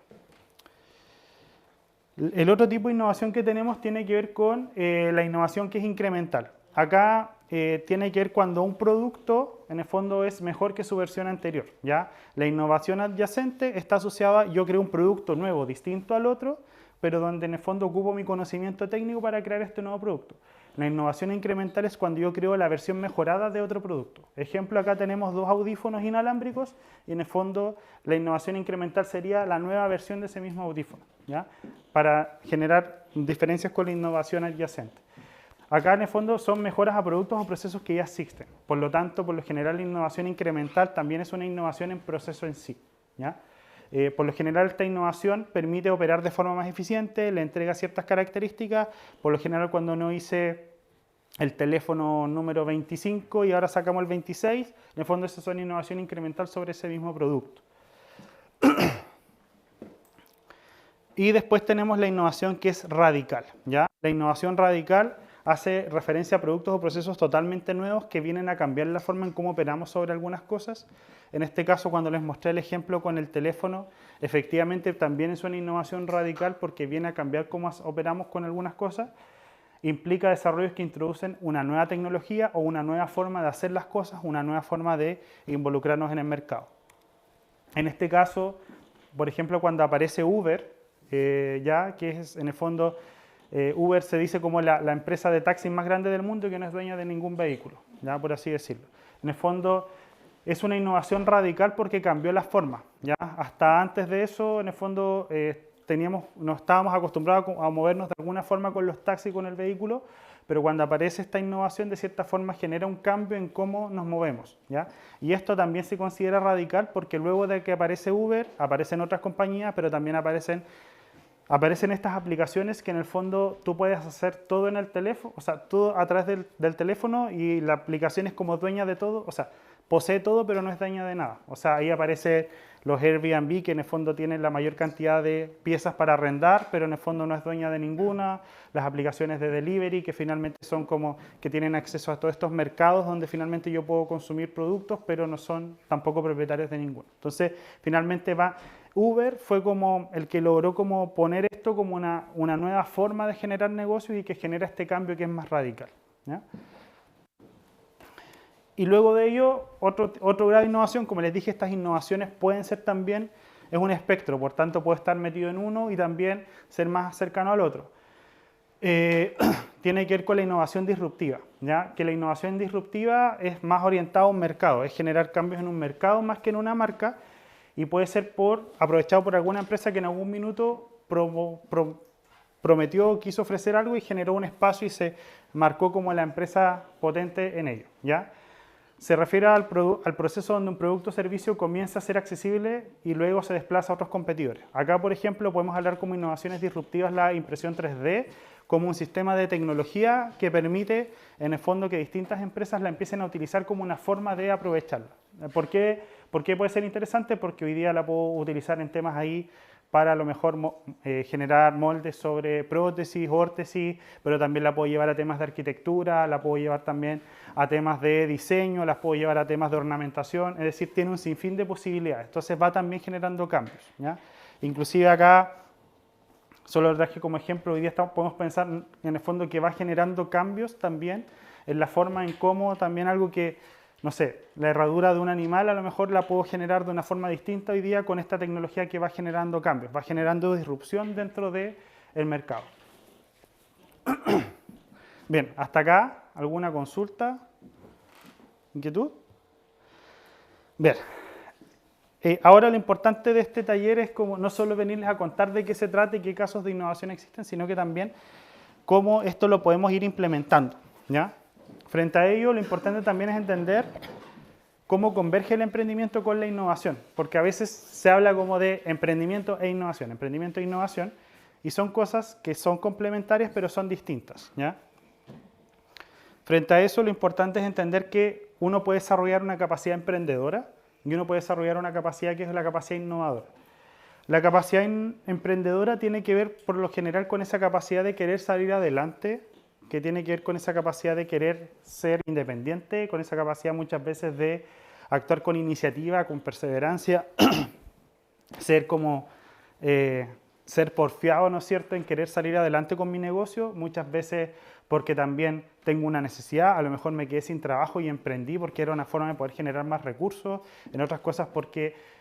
S1: El otro tipo de innovación que tenemos tiene que ver con la innovación que es incremental. Acá tiene que ver cuando un producto en el fondo es mejor que su versión anterior, ¿ya? La innovación adyacente está asociada, yo creo un producto nuevo distinto al otro, pero donde en el fondo ocupo mi conocimiento técnico para crear este nuevo producto. La innovación incremental es cuando yo creo la versión mejorada de otro producto. Ejemplo, acá tenemos 2 audífonos inalámbricos y en el fondo la innovación incremental sería la nueva versión de ese mismo audífono, ¿ya? Para generar diferencias con la innovación adyacente. Acá en el fondo son mejoras a productos o procesos que ya existen. Por lo tanto, por lo general la innovación incremental también es una innovación en proceso en sí, ¿ya? Por lo general esta innovación permite operar de forma más eficiente, le entrega ciertas características. Por lo general cuando uno hice el teléfono número 25 y ahora sacamos el 26, en el fondo eso es una innovación incremental sobre ese mismo producto. Y después tenemos la innovación que es radical, ¿ya? La innovación radical hace referencia a productos o procesos totalmente nuevos que vienen a cambiar la forma en cómo operamos sobre algunas cosas. En este caso, cuando les mostré el ejemplo con el teléfono, efectivamente también es una innovación radical porque viene a cambiar cómo operamos con algunas cosas. Implica desarrollos que introducen una nueva tecnología o una nueva forma de hacer las cosas, una nueva forma de involucrarnos en el mercado. En este caso, por ejemplo, cuando aparece Uber, ya que es en el fondo... Uber se dice como la empresa de taxis más grande del mundo y que no es dueña de ningún vehículo, ¿ya? Por así decirlo. En el fondo es una innovación radical porque cambió la forma, ¿ya? Hasta antes de eso, en el fondo, no estábamos acostumbrados a movernos de alguna forma con los taxis, con el vehículo, pero cuando aparece esta innovación de cierta forma genera un cambio en cómo nos movemos, ¿ya? Y esto también se considera radical porque luego de que aparece Uber, aparecen otras compañías, pero también aparecen estas aplicaciones que en el fondo tú puedes hacer todo en el teléfono, o sea, todo a través del teléfono y la aplicación es como dueña de todo, o sea, posee todo pero no es dueña de nada. O sea, ahí aparece los Airbnb que en el fondo tienen la mayor cantidad de piezas para arrendar, pero en el fondo no es dueña de ninguna. Las aplicaciones de delivery que finalmente son como que tienen acceso a todos estos mercados donde finalmente yo puedo consumir productos, pero no son tampoco propietarios de ninguno. Entonces, finalmente Uber fue como el que logró como poner esto como una nueva forma de generar negocios y que genera este cambio que es más radical, ¿ya? Y luego de ello, otro grado de innovación, como les dije, estas innovaciones pueden ser también, es un espectro, por tanto puede estar metido en uno y también ser más cercano al otro. Tiene que ver con la innovación disruptiva, ¿ya? Que la innovación disruptiva es más orientada a un mercado, es generar cambios en un mercado más que en una marca, y puede ser aprovechado por alguna empresa que en algún minuto prometió, quiso ofrecer algo y generó un espacio y se marcó como la empresa potente en ello, ¿ya? Se refiere al proceso donde un producto o servicio comienza a ser accesible y luego se desplaza a otros competidores. Acá, por ejemplo, podemos hablar como innovaciones disruptivas la impresión 3D como un sistema de tecnología que permite, en el fondo, que distintas empresas la empiecen a utilizar como una forma de aprovecharla. ¿Por qué puede ser interesante? Porque hoy día la puedo utilizar en temas ahí para a lo mejor generar moldes sobre prótesis, órtesis, pero también la puedo llevar a temas de arquitectura, la puedo llevar también a temas de diseño, las puedo llevar a temas de ornamentación, es decir, tiene un sinfín de posibilidades. Entonces va también generando cambios, ¿ya? Inclusive acá, solo lo traje como ejemplo, hoy día podemos pensar en el fondo que va generando cambios también en la forma en cómo también algo que, no sé, la herradura de un animal a lo mejor la puedo generar de una forma distinta hoy día con esta tecnología que va generando cambios, va generando disrupción dentro del mercado. Bien, hasta acá, ¿alguna consulta? ¿Inquietud? Bien. Ahora lo importante de este taller es como no solo venirles a contar de qué se trata y qué casos de innovación existen, sino que también cómo esto lo podemos ir implementando, ¿ya? Frente a ello, lo importante también es entender cómo converge el emprendimiento con la innovación, porque a veces se habla como de emprendimiento e innovación, y son cosas que son complementarias pero son distintas, ¿ya? Frente a eso, lo importante es entender que uno puede desarrollar una capacidad emprendedora y uno puede desarrollar una capacidad que es la capacidad innovadora. La capacidad emprendedora tiene que ver, por lo general, con esa capacidad de querer salir adelante, que tiene que ver con esa capacidad de querer ser independiente, con esa capacidad muchas veces de actuar con iniciativa, con perseverancia, ser porfiado, ¿no es cierto?, en querer salir adelante con mi negocio, muchas veces porque también tengo una necesidad, a lo mejor me quedé sin trabajo y emprendí porque era una forma de poder generar más recursos, en otras cosas porque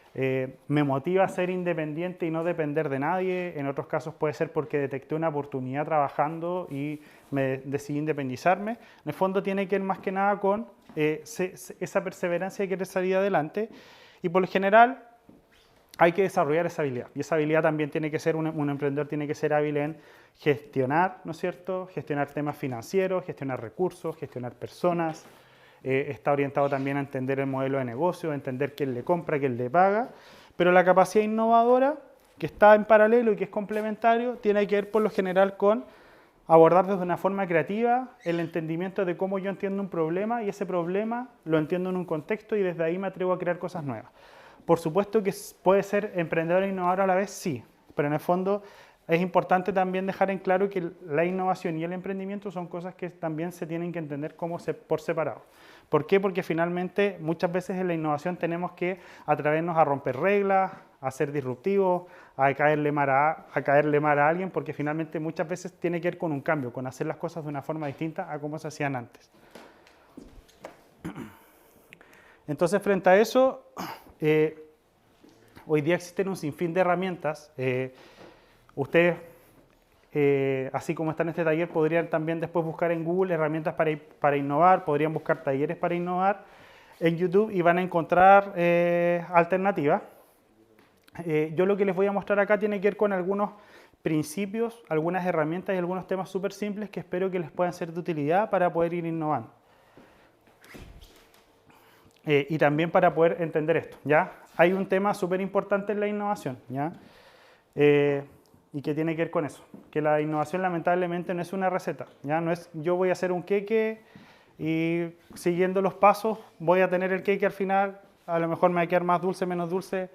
S1: me motiva a ser independiente y no depender de nadie, en otros casos puede ser porque detecté una oportunidad trabajando y me decidí independizarme. En el fondo tiene que ver más que nada con esa perseverancia de querer salir adelante y por lo general hay que desarrollar esa habilidad y esa habilidad también tiene que ser, un emprendedor tiene que ser hábil en gestionar, ¿no es cierto?, gestionar temas financieros, gestionar recursos, gestionar personas. Está orientado también a entender el modelo de negocio, a entender quién le compra, quién le paga, pero la capacidad innovadora, que está en paralelo y que es complementario, tiene que ver por lo general con abordar desde una forma creativa el entendimiento de cómo yo entiendo un problema y ese problema lo entiendo en un contexto y desde ahí me atrevo a crear cosas nuevas. Por supuesto que puede ser emprendedor e innovador a la vez, sí, pero en el fondo es importante también dejar en claro que la innovación y el emprendimiento son cosas que también se tienen que entender por separado. ¿Por qué? Porque finalmente muchas veces en la innovación tenemos que atrevernos a romper reglas, a ser disruptivos, a caerle mal a alguien, porque finalmente muchas veces tiene que ver con un cambio, con hacer las cosas de una forma distinta a como se hacían antes. Entonces, frente a eso, hoy día existen un sinfín de herramientas. Ustedes, así como está en este taller, podrían también después buscar en Google herramientas para innovar, podrían buscar talleres para innovar en YouTube y van a encontrar alternativas. Yo lo que les voy a mostrar acá tiene que ver con algunos principios, algunas herramientas y algunos temas súper simples que espero que les puedan ser de utilidad para poder ir innovando. Y también para poder entender esto, ¿ya? Hay un tema súper importante en la innovación, ¿ya? Y que tiene que ver con eso, que la innovación lamentablemente no es una receta, ¿ya? No es yo voy a hacer un queque y siguiendo los pasos voy a tener el queque al final, a lo mejor me va a quedar más dulce, menos dulce,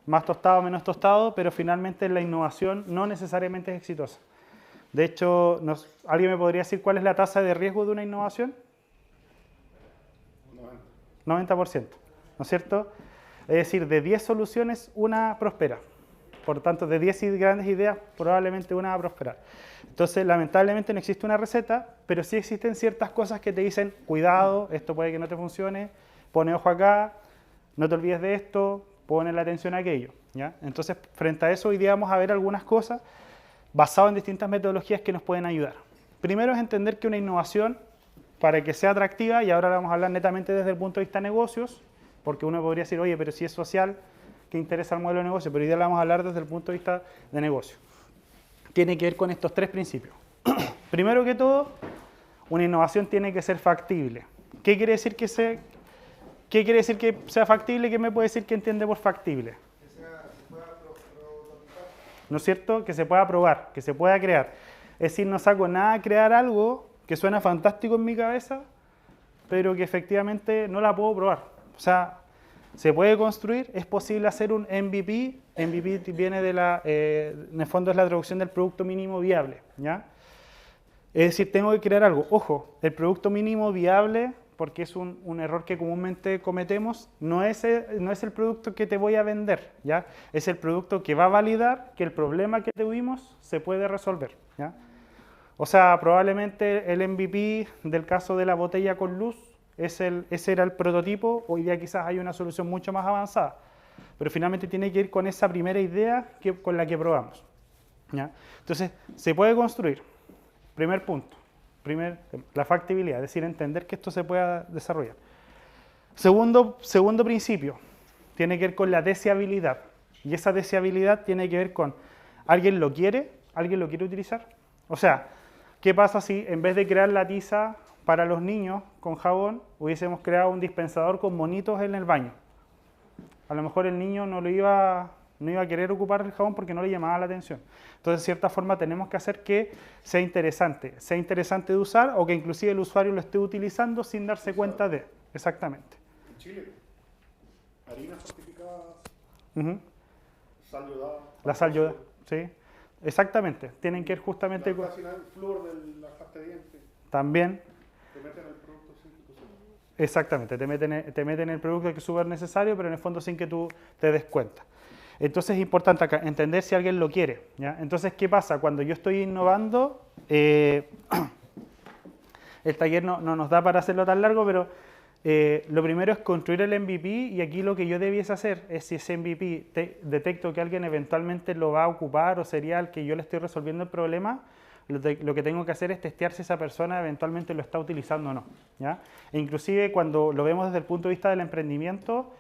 S1: más tostado, menos tostado, pero finalmente la innovación no necesariamente es exitosa. De hecho, ¿alguien me podría decir cuál es la tasa de riesgo de una innovación? 90%, ¿no es cierto? Es decir, de 10 soluciones, una prospera. Por tanto, de 10 grandes ideas, probablemente una va a prosperar. Entonces, lamentablemente no existe una receta, pero sí existen ciertas cosas que te dicen, cuidado, esto puede que no te funcione, pone ojo acá, no te olvides de esto, pone la atención a aquello, ¿ya? Entonces, frente a eso, hoy día vamos a ver algunas cosas basadas en distintas metodologías que nos pueden ayudar. Primero es entender que una innovación, para que sea atractiva, y ahora vamos a hablar netamente desde el punto de vista de negocios, porque uno podría decir, oye, pero si es social, ¿qué interesa el modelo de negocio? Pero hoy día la vamos a hablar desde el punto de vista de negocio. Tiene que ver con estos tres principios. Primero que todo, una innovación tiene que ser factible. ¿Qué quiere decir que sea factible? ¿Qué me puede decir que entiende por factible?
S3: Que se pueda prototipar.
S1: ¿No es cierto? Que se pueda probar, que se pueda crear. Es decir, no saco nada a crear algo que suena fantástico en mi cabeza, pero que efectivamente no la puedo probar. O sea, se puede construir, es posible hacer un MVP. MVP viene en el fondo es la traducción del producto mínimo viable, ¿ya? Es decir, tengo que crear algo. Ojo, el producto mínimo viable, porque es un error que comúnmente cometemos, no es el producto que te voy a vender, ¿ya? Es el producto que va a validar que el problema que tuvimos se puede resolver, ¿ya? O sea, probablemente el MVP del caso de la botella con luz, ese era el prototipo, hoy día quizás hay una solución mucho más avanzada, pero finalmente tiene que ir con esa primera idea con la que probamos, ¿ya? Entonces, se puede construir, primer punto, la factibilidad, es decir, entender que esto se pueda desarrollar. Segundo principio, tiene que ver con la deseabilidad, y esa deseabilidad tiene que ver con, ¿alguien lo quiere utilizar? O sea, ¿qué pasa si en vez de crear la tiza para los niños con jabón, hubiésemos creado un dispensador con monitos en el baño? A lo mejor el niño no iba a querer ocupar el jabón porque no le llamaba la atención. Entonces, de cierta forma, tenemos que hacer que sea interesante de usar o que inclusive el usuario lo esté utilizando sin darse cuenta de. Exactamente.
S3: En Chile, harinas fortificadas, sal yodada.
S1: La sal yodada, sí. Exactamente. Tienen que ir justamente
S3: con... el flúor de la pasta de dientes.
S1: También.
S3: Te meten el producto sin que tú sepas.
S1: Exactamente, te meten el producto que es súper necesario, pero en el fondo sin que tú te des cuenta. Entonces es importante acá entender si alguien lo quiere, ¿ya? Entonces, ¿qué pasa? Cuando yo estoy innovando, el taller no nos da para hacerlo tan largo, pero lo primero es construir el MVP, y aquí lo que yo debiese hacer es, si ese MVP detecto que alguien eventualmente lo va a ocupar o sería el que yo le estoy resolviendo el problema, lo que tengo que hacer es testear si esa persona eventualmente lo está utilizando o no, ¿ya? E inclusive cuando lo vemos desde el punto de vista del emprendimiento,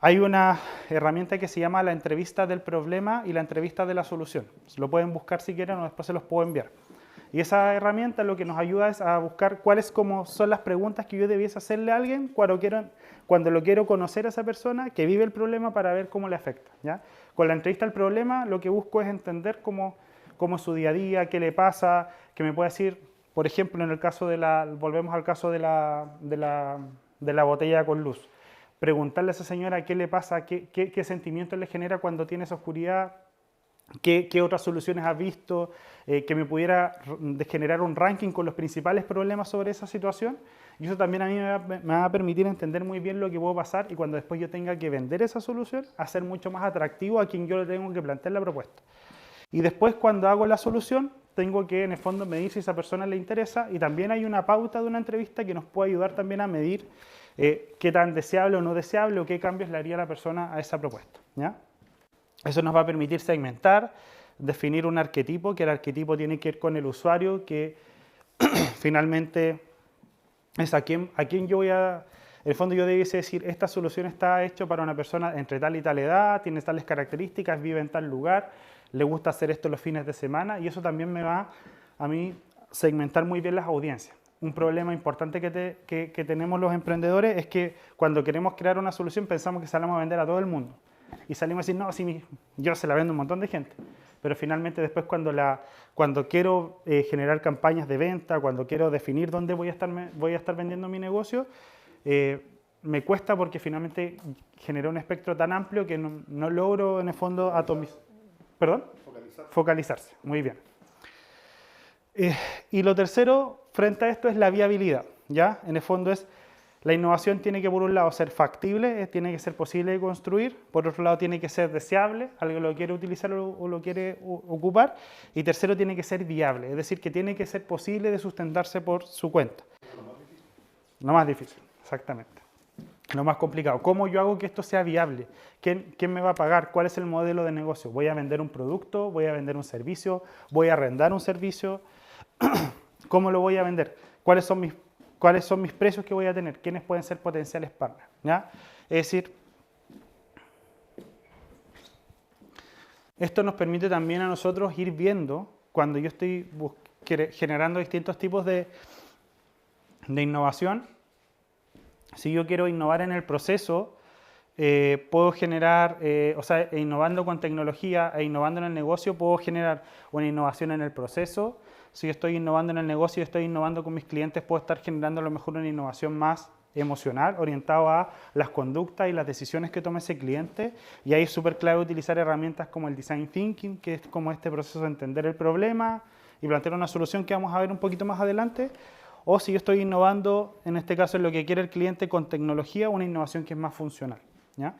S1: hay una herramienta que se llama la entrevista del problema y la entrevista de la solución. Lo pueden buscar si quieren o después se los puedo enviar. Y esa herramienta lo que nos ayuda es a buscar cuáles son las preguntas que yo debiese hacerle a alguien cuando lo quiero conocer a esa persona que vive el problema para ver cómo le afecta, ¿ya? Con la entrevista al problema lo que busco es entender cómo es su día a día, qué le pasa, que me pueda decir, por ejemplo, en el caso volvemos al caso de la botella con luz. Preguntarle a esa señora qué le pasa, qué sentimientos le genera cuando tiene esa oscuridad, qué otras soluciones ha visto, que me pudiera generar un ranking con los principales problemas sobre esa situación. Y eso también a mí me va a permitir entender muy bien lo que puedo pasar, y cuando después yo tenga que vender esa solución, hacer mucho más atractivo a quien yo le tengo que plantear la propuesta. Y después, cuando hago la solución, tengo que, en el fondo, medir si a esa persona le interesa, y también hay una pauta de una entrevista que nos puede ayudar también a medir qué tan deseable o no deseable o qué cambios le haría la persona a esa propuesta, ¿ya? Eso nos va a permitir segmentar, definir un arquetipo, que el arquetipo tiene que ir con el usuario, que finalmente es a quién yo voy a... En el fondo yo debiese decir, esta solución está hecha para una persona entre tal y tal edad, tiene tales características, vive en tal lugar, le gusta hacer esto los fines de semana y eso también me va a mí segmentar muy bien las audiencias. Un problema importante que tenemos los emprendedores es que cuando queremos crear una solución pensamos que salimos a vender a todo el mundo. Y salimos a decir, no, si yo se la vendo a un montón de gente. Pero finalmente después cuando quiero generar campañas de venta, cuando quiero definir dónde voy a estar vendiendo mi negocio, me cuesta porque finalmente generé un espectro tan amplio que no logro en el fondo atomizar. ¿Perdón? Focalizarse. Muy bien. Y lo tercero, frente a esto, es la viabilidad, ¿ya? En el fondo la innovación tiene que, por un lado, ser factible, tiene que ser posible de construir, por otro lado, tiene que ser deseable, alguien lo quiere utilizar o lo quiere ocupar, y tercero, tiene que ser viable, es decir, que tiene que ser posible de sustentarse por su cuenta. Lo más difícil, exactamente. Lo más complicado, ¿cómo yo hago que esto sea viable? ¿Quién me va a pagar? ¿Cuál es el modelo de negocio? ¿Voy a vender un producto? ¿Voy a vender un servicio? ¿Voy a arrendar un servicio? ¿Cómo lo voy a vender? ¿Cuáles son mis precios que voy a tener? ¿Quiénes pueden ser potenciales partners? ¿Ya? Es decir, esto nos permite también a nosotros ir viendo, cuando yo estoy generando distintos tipos de innovación, si yo quiero innovar en el proceso, puedo generar, innovando con tecnología e innovando en el negocio, puedo generar una innovación en el proceso. Si yo estoy innovando en el negocio y estoy innovando con mis clientes, puedo estar generando a lo mejor una innovación más emocional, orientado a las conductas y las decisiones que toma ese cliente. Y ahí es súper clave utilizar herramientas como el Design Thinking, que es como este proceso de entender el problema y plantear una solución que vamos a ver un poquito más adelante. O si yo estoy innovando, en este caso, en lo que quiere el cliente con tecnología, una innovación que es más funcional, ¿ya?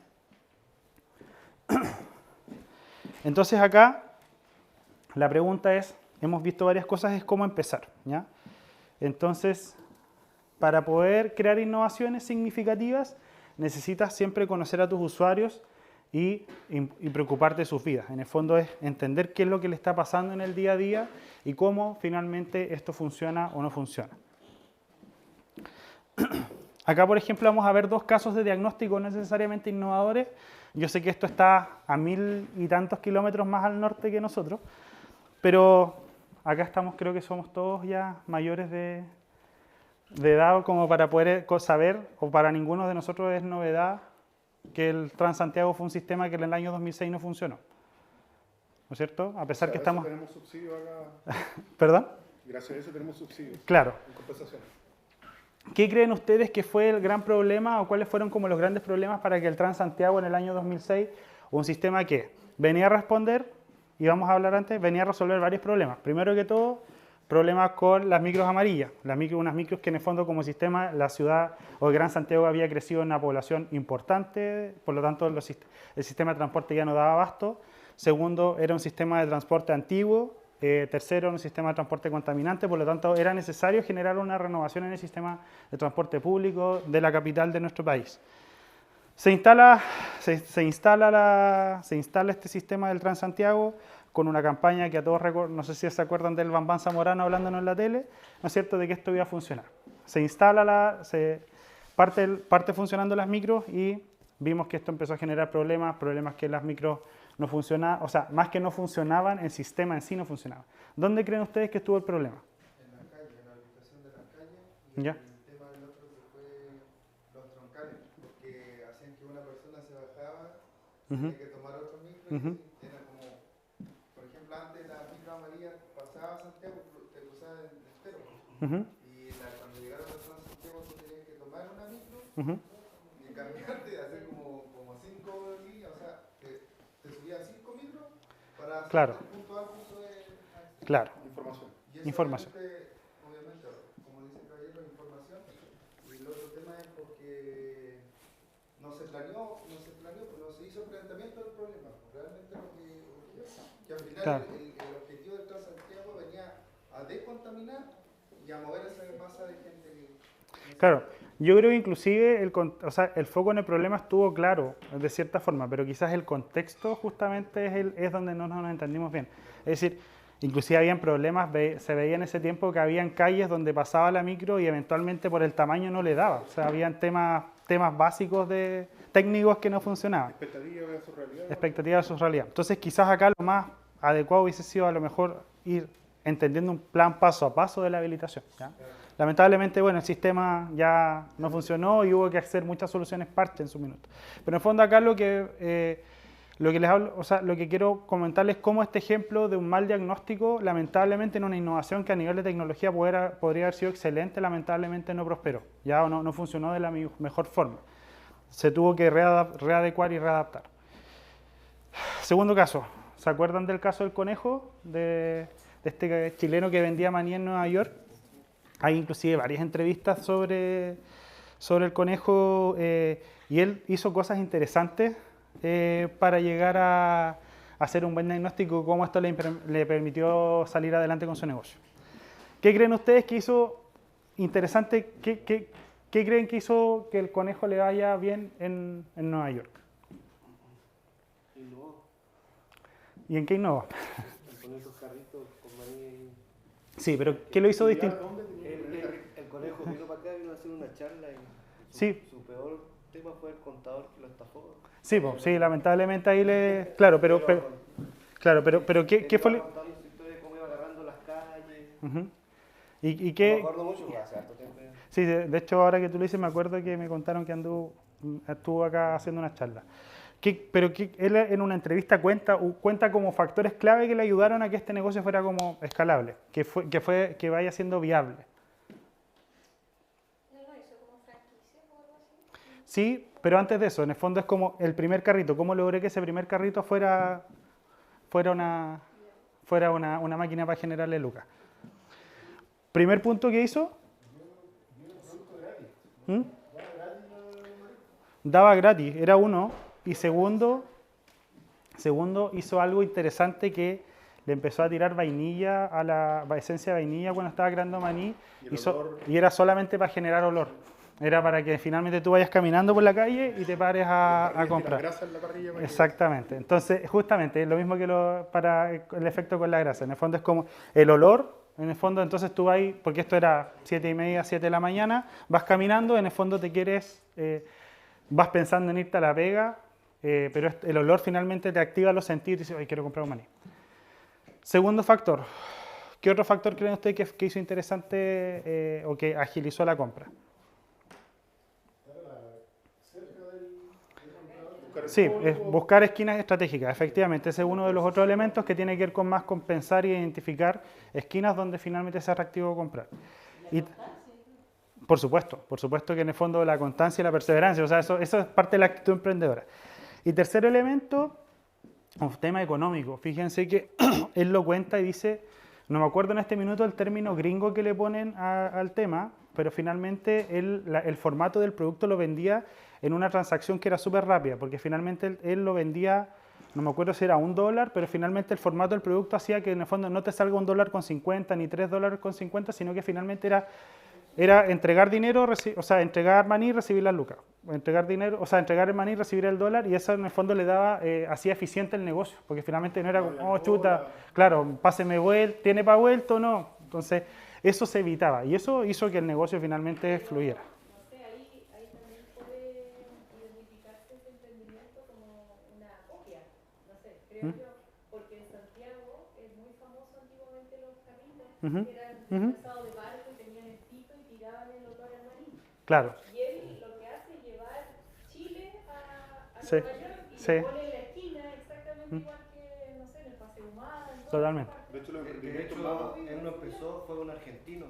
S1: Entonces acá la pregunta es, hemos visto varias cosas, es cómo empezar, ¿ya? Entonces, para poder crear innovaciones significativas, necesitas siempre conocer a tus usuarios y preocuparte de sus vidas. En el fondo es entender qué es lo que le está pasando en el día a día y cómo finalmente esto funciona o no funciona. Acá, por ejemplo, vamos a ver dos casos de diagnóstico no necesariamente innovadores. Yo sé que esto está a 1000 y tantos kilómetros más al norte que nosotros, pero acá estamos, creo que somos todos ya mayores de edad como para poder saber, o para ninguno de nosotros es novedad, que el Transantiago fue un sistema que en el año 2006 no funcionó. ¿No es cierto? A pesar que estamos...
S3: tenemos subsidio acá.
S1: ¿Perdón?
S3: Gracias a eso tenemos subsidios.
S1: Claro.
S3: En compensación.
S1: ¿Qué creen ustedes que fue el gran problema o cuáles fueron como los grandes problemas para que el Transantiago en el año 2006, un sistema que venía a responder, y vamos a hablar antes, venía a resolver varios problemas? Primero que todo, problemas con las micros amarillas, unas micros que en el fondo como sistema la ciudad o el Gran Santiago había crecido en una población importante, por lo tanto el sistema de transporte ya no daba abasto. Segundo, era un sistema de transporte antiguo. Tercero, un sistema de transporte contaminante, por lo tanto era necesario generar una renovación en el sistema de transporte público de la capital de nuestro país. Se instala este sistema del Transantiago con una campaña que a todos no sé si se acuerdan del Bambán Zamorano hablándonos en la tele, ¿no es cierto?, de que esto iba a funcionar. Se instala, parte funcionando las micros y vimos que esto empezó a generar problemas que las micros no funcionaban, o sea, más que no funcionaban, el sistema en sí no funcionaba. ¿Dónde creen ustedes que estuvo el problema?
S3: En la calle, en la ubicación de la calle, y
S1: ¿Ya?
S3: el tema del otro que fue los troncales, porque hacían que una persona se bajaba, tenía que tomar otro micro, y era como, por ejemplo, antes la micro amarilla pasaba a Santiago, te cruzaba el estero, y cuando llegaron a Santiago tú tenías que tomar una micro, y cambiarte, hacer como 5 líneas, o sea, te subía 5 micros para hacer
S1: Claro.
S3: el punto A al punto B.
S1: Claro.
S3: Información. Y eso
S1: Información.
S3: obviamente, como dice el caballero, información. Y el otro tema es porque no se planeó, pues no se hizo planteamiento del problema. Realmente lo que al final
S1: Claro.
S3: el objetivo del Transantiago venía a descontaminar y a mover esa masa de gente que...
S1: Claro, yo creo que inclusive el foco en el problema estuvo claro, de cierta forma, pero quizás el contexto justamente es donde no nos entendimos bien. Es decir, inclusive habían problemas, se veía en ese tiempo que habían calles donde pasaba la micro y eventualmente por el tamaño no le daba. O sea, habían temas básicos técnicos que no funcionaban.
S3: Expectativa de su realidad.
S1: Expectativa de su realidad. Entonces quizás acá lo más adecuado hubiese sido a lo mejor ir entendiendo un plan paso a paso de la habilitación. ¿Ya? Lamentablemente, bueno, el sistema ya no funcionó y hubo que hacer muchas soluciones parche en su minuto. Pero en el fondo acá lo que les hablo, o sea, lo que quiero comentarles es cómo este ejemplo de un mal diagnóstico, lamentablemente en una innovación que a nivel de tecnología podría haber sido excelente, lamentablemente no prosperó, ya o no funcionó de la mejor forma. Se tuvo que readecuar y readaptar. Segundo caso, ¿se acuerdan del caso del conejo? De este chileno que vendía maní en Nueva York. Hay inclusive varias entrevistas sobre el conejo y él hizo cosas interesantes para llegar a hacer un buen diagnóstico, cómo esto le permitió salir adelante con su negocio. ¿Qué creen ustedes que hizo interesante? ¿Qué creen que hizo que el conejo le vaya bien en Nueva York?
S5: Innovó.
S1: ¿Y en qué innovó?
S5: Poner esos carritos con maní.
S1: Sí, pero ¿qué lo hizo distinto?
S5: El conejo vino para acá, vino a hacer una charla y
S1: Sí.
S5: su peor tema fue el contador que lo estafó.
S1: Sí, sí, lamentablemente ahí le... Claro, pero ¿qué fue?
S5: Contando su historia de cómo iba agarrando las calles.
S1: Uh-huh. ¿Y
S5: Me
S1: qué?
S5: acuerdo mucho, fue hace harto tiempo.
S1: Sí, de hecho ahora que tú lo dices me acuerdo que me contaron que estuvo acá haciendo una charla. Él en una entrevista cuenta como factores clave que le ayudaron a que este negocio fuera como escalable, que vaya siendo viable.
S2: ¿No lo hizo como franquicia o algo así?
S1: Sí, pero antes de eso, en el fondo es como el primer carrito. ¿Cómo logré que ese primer carrito fuera una máquina para generarle lucas? Primer punto que hizo. Daba gratis, era uno. Y segundo hizo algo interesante que le empezó a tirar vainilla a la esencia de vainilla cuando estaba creando maní y era solamente para generar olor. Era para que finalmente tú vayas caminando por la calle y te pares a comprar.
S6: Grasa en la parrilla para
S1: Exactamente. Entonces, justamente, es lo mismo que para el efecto con la grasa. En el fondo es como el olor, en el fondo entonces tú vas, porque esto era 7:30, 7 de la mañana, vas caminando, en el fondo vas pensando en irte a la pega, pero el olor finalmente te activa los sentidos y dices, ay, quiero comprar un maní. Segundo factor. ¿Qué otro factor creen ustedes que hizo interesante o que agilizó la compra? Sí, es buscar esquinas estratégicas, efectivamente. Ese es uno de los otros elementos que tiene que ver con más compensar y identificar esquinas donde finalmente sea atractivo comprar. Y, por supuesto que en el fondo la constancia y la perseverancia, o sea, eso es parte de la actitud emprendedora. Y tercer elemento, un tema económico. Fíjense que él lo cuenta y dice, no me acuerdo en este minuto el término gringo que le ponen al tema, pero finalmente el formato del producto lo vendía en una transacción que era súper rápida, porque finalmente él lo vendía, no me acuerdo si era $1, pero finalmente el formato del producto hacía que en el fondo no te salga $1.50 ni $3.50, sino que finalmente era entregar dinero, o sea, entregar maní y recibir las lucas. Entregar dinero, o sea, entregar el maní y recibir el dólar, y eso en el fondo le daba, hacía eficiente el negocio, porque finalmente no era como, oh, chuta, claro, páseme vuelta, ¿tiene para vuelto o no? Entonces, eso se evitaba, y eso hizo que el negocio finalmente fluyera.
S2: No sé, ahí también puede identificarse ese emprendimiento como una copia, no sé, creo yo, porque en Santiago es muy famoso antiguamente los carritos que eran lanzados de barco y tenían el pito y tiraban el olor al maní.
S1: Claro.
S2: Y él lo que hace es llevar Chile a
S1: Sí,
S2: Nueva York y
S1: sí.
S2: lo pone en la esquina exactamente igual que, no sé, en el Paseo Humada. en todas
S1: Totalmente.
S2: partes.
S6: De hecho, los
S5: De
S6: emprendimientos
S5: hecho, él no empezó, fue un argentino.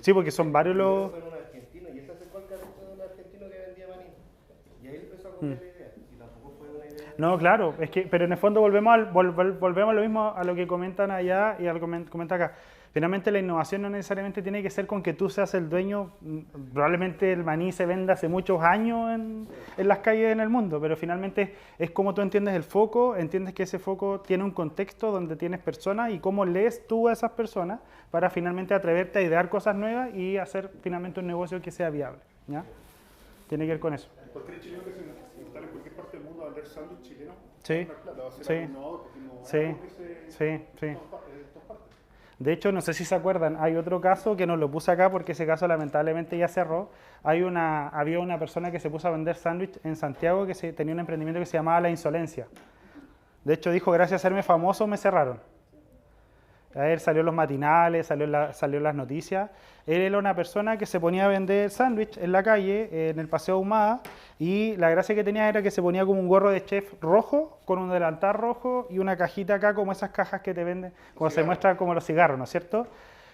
S1: Sí, porque son varios los...
S5: Fue un argentino y él se acercó al carrito de un argentino que vendía maní. Y ahí empezó a copiar la idea. Y tampoco fue una idea.
S1: No, claro, pero en el fondo volvemos a lo mismo a lo que comentan allá y a lo que comenta acá. Finalmente la innovación no necesariamente tiene que ser con que tú seas el dueño. Probablemente el maní se venda hace muchos años en las calles en el mundo, pero finalmente es como tú entiendes el foco, entiendes que ese foco tiene un contexto donde tienes personas y cómo lees tú a esas personas para finalmente atreverte a idear cosas nuevas y hacer finalmente un negocio que sea viable, ¿ya? Tiene que ver con eso.
S6: Cualquier chileno que se instale en cualquier parte del mundo a vender sándwich chileno,
S1: Sí,
S6: va a ser
S1: sí,
S6: algo innovador, porque no
S1: sí,
S6: algo que se
S1: sí.
S6: en todas partes.
S1: De hecho, no sé si se acuerdan, hay otro caso que no lo puse acá porque ese caso lamentablemente ya cerró. Había una persona que se puso a vender sándwich en Santiago que tenía un emprendimiento que se llamaba La Insolencia. De hecho, dijo, gracias a hacerme famoso me cerraron. A él salió en los matinales, salió en las noticias. Él era una persona que se ponía a vender sándwich en la calle, en el Paseo Ahumada, y la gracia que tenía era que se ponía como un gorro de chef rojo, con un delantal rojo y una cajita acá, como esas cajas que te venden, como se muestra como los cigarros, ¿no es cierto?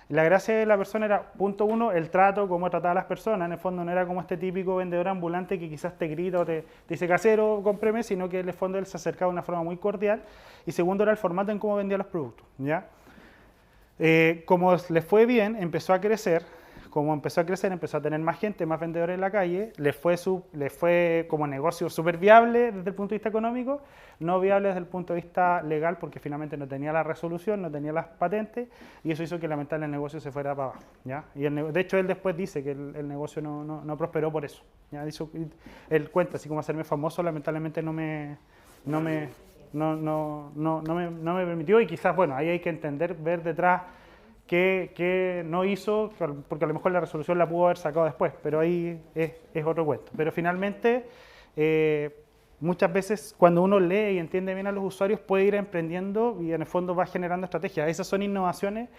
S1: La gracia de la persona era, punto uno, el trato, cómo trataba a las personas. En el fondo no era como este típico vendedor ambulante que quizás te grita o te dice casero, cómpreme, sino que en el fondo él se acercaba de una forma muy cordial. Y segundo era el formato en cómo vendía los productos, ¿ya? Como le fue bien, empezó a crecer. Como empezó a crecer, empezó a tener más gente, más vendedores en la calle. Le fue como negocio súper viable desde el punto de vista económico, no viable desde el punto de vista legal, porque finalmente no tenía la resolución, no tenía las patentes, y eso hizo que lamentablemente el negocio se fuera para abajo, ¿ya? Y de hecho, él después dice que el negocio no prosperó por eso, ¿ya? Él cuenta, así como hacerme famoso, lamentablemente no me permitió, y quizás, bueno, ahí hay que entender, ver detrás qué no hizo, porque a lo mejor la resolución la pudo haber sacado después, pero ahí es otro cuento. Pero finalmente, muchas veces cuando uno lee y entiende bien a los usuarios, puede ir emprendiendo y en el fondo va generando estrategias. Esas son innovaciones.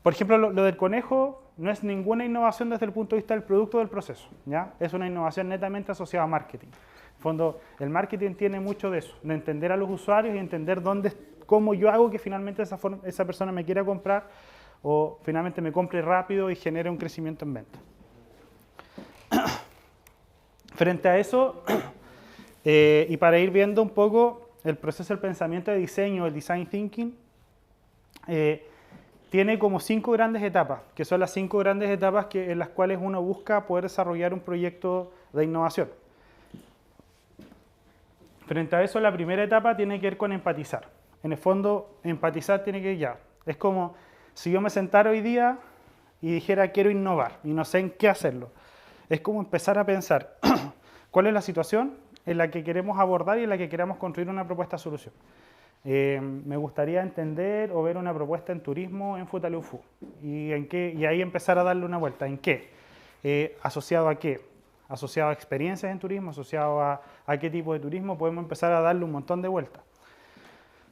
S1: Por ejemplo, lo del conejo no es ninguna innovación desde el punto de vista del producto o del proceso, ¿ya? Es una innovación netamente asociada a marketing. En el fondo, el marketing tiene mucho de eso, de entender a los usuarios y entender cómo yo hago que finalmente esa persona me quiera comprar o finalmente me compre rápido y genere un crecimiento en venta. Frente a eso, y para ir viendo un poco el proceso del pensamiento de diseño, el design thinking, tiene como 5 grandes etapas, que son las 5 grandes etapas en las cuales uno busca poder desarrollar un proyecto de innovación. Frente a eso, la primera etapa tiene que ver con empatizar. En el fondo, empatizar tiene que ya. Es como si yo me sentara hoy día y dijera quiero innovar y no sé en qué hacerlo. Es como empezar a pensar cuál es la situación en la que queremos abordar y en la que queremos construir una propuesta de solución. Me gustaría entender o ver una propuesta en turismo en Futaleufú y ahí empezar a darle una vuelta. ¿En qué? ¿Asociado a qué? Asociado a experiencias en turismo, asociado a qué tipo de turismo, podemos empezar a darle un montón de vueltas.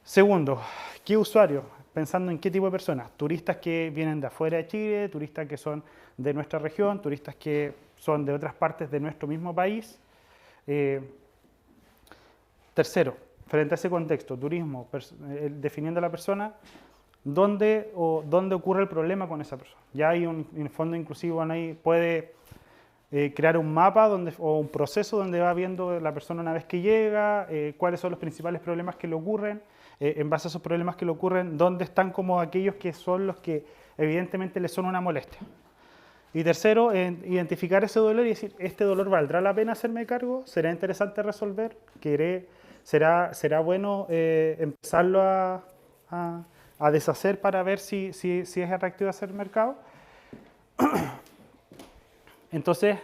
S1: Segundo, ¿qué usuarios? Pensando en qué tipo de personas. Turistas que vienen de afuera de Chile, turistas que son de nuestra región, turistas que son de otras partes de nuestro mismo país. Tercero, frente a ese contexto, turismo, definiendo a la persona, ¿dónde ocurre el problema con esa persona? Ya hay un fondo inclusivo, ahí puede crear un mapa o un proceso donde va viendo la persona una vez que llega, cuáles son los principales problemas que le ocurren, en base a esos problemas que le ocurren, dónde están como aquellos que son los que evidentemente le son una molestia. Y tercero, identificar ese dolor y decir, ¿este dolor valdrá la pena hacerme cargo? ¿Será interesante resolver? ¿Será bueno empezarlo a deshacer para ver si es atractivo hacer mercado? Entonces,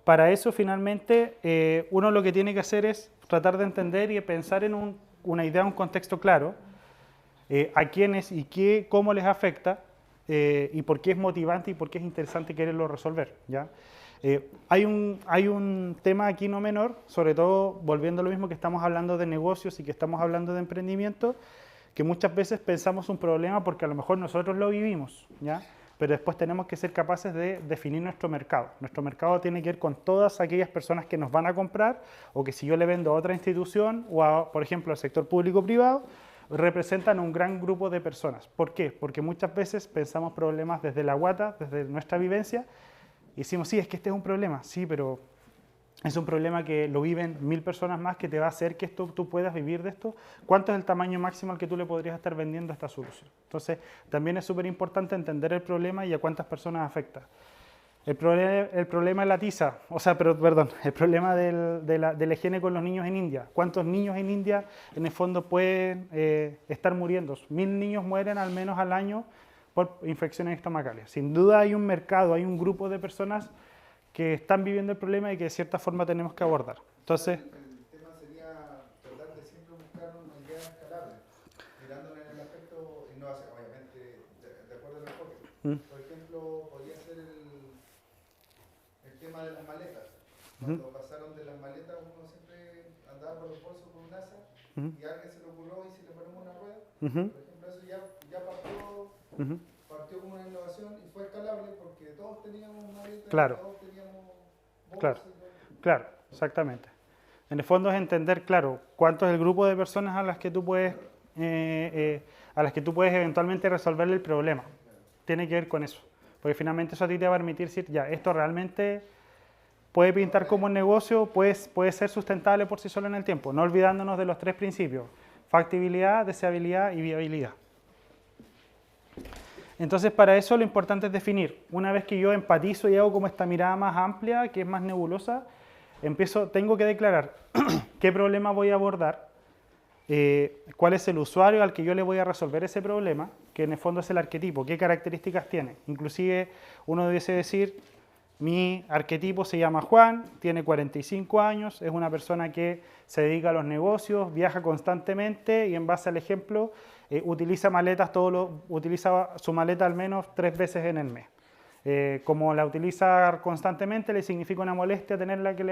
S1: para eso finalmente uno lo que tiene que hacer es tratar de entender y pensar en una idea, un contexto claro, a quiénes y cómo les afecta y por qué es motivante y por qué es interesante quererlo resolver, ¿ya? Hay un tema aquí no menor, sobre todo volviendo a lo mismo que estamos hablando de negocios y que estamos hablando de emprendimiento, que muchas veces pensamos un problema porque a lo mejor nosotros lo vivimos, ¿ya? Pero después tenemos que ser capaces de definir nuestro mercado. Nuestro mercado tiene que ver con todas aquellas personas que nos van a comprar o que si yo le vendo a otra institución o, por ejemplo, al sector público-privado, representan un gran grupo de personas. ¿Por qué? Porque muchas veces pensamos problemas desde la guata, desde nuestra vivencia, y decimos, sí, es que este es un problema, sí, pero es un problema que lo viven 1000 personas más, que te va a hacer que tú puedas vivir de esto. ¿Cuánto es el tamaño máximo al que tú le podrías estar vendiendo esta solución? Entonces, también es súper importante entender el problema y a cuántas personas afecta. El problema es la tiza, el problema de la higiene con los niños en India. ¿Cuántos niños en India en el fondo pueden estar muriendo? 1000 niños mueren al menos al año por infecciones estomacales. Sin duda hay un mercado, hay un grupo de personas que están viviendo el problema y que de cierta forma tenemos que abordar. Entonces,
S3: el tema sería tratar de siempre buscar una idea escalable, mirándolo en el aspecto innovación, obviamente, de acuerdo al enfoque. Por ejemplo, podría ser el tema de las maletas. Cuando pasaron de las maletas, uno siempre andaba por los bolsos con un asa y a alguien se le ocurrió y se
S1: Ujú,
S3: Por ejemplo, eso ya
S1: ujú.
S3: partió como una innovación y fue escalable porque todos teníamos maletas,
S1: Claro.
S3: todos teníamos
S1: Claro.
S3: bolsas.
S1: Claro, exactamente. En el fondo es entender, claro, cuánto es el grupo de personas a las que tú puedes, eventualmente resolverle el problema. Tiene que ver con eso. Porque finalmente eso a ti te va a permitir decir, ya, esto realmente puede pintar como un negocio, puede ser sustentable por sí solo en el tiempo, no olvidándonos de los 3 principios: factibilidad, deseabilidad y viabilidad. Entonces, para eso lo importante es definir. Una vez que yo empatizo y hago como esta mirada más amplia, que es más nebulosa, tengo que declarar qué problema voy a abordar, cuál es el usuario al que yo le voy a resolver ese problema, que en el fondo es el arquetipo, qué características tiene. Inclusive uno debiese decir, mi arquetipo se llama Juan, tiene 45 años, es una persona que se dedica a los negocios, viaja constantemente y en base al ejemplo utiliza utiliza su maleta al menos 3 veces en el mes. Como la utiliza constantemente, le significa una molestia tener que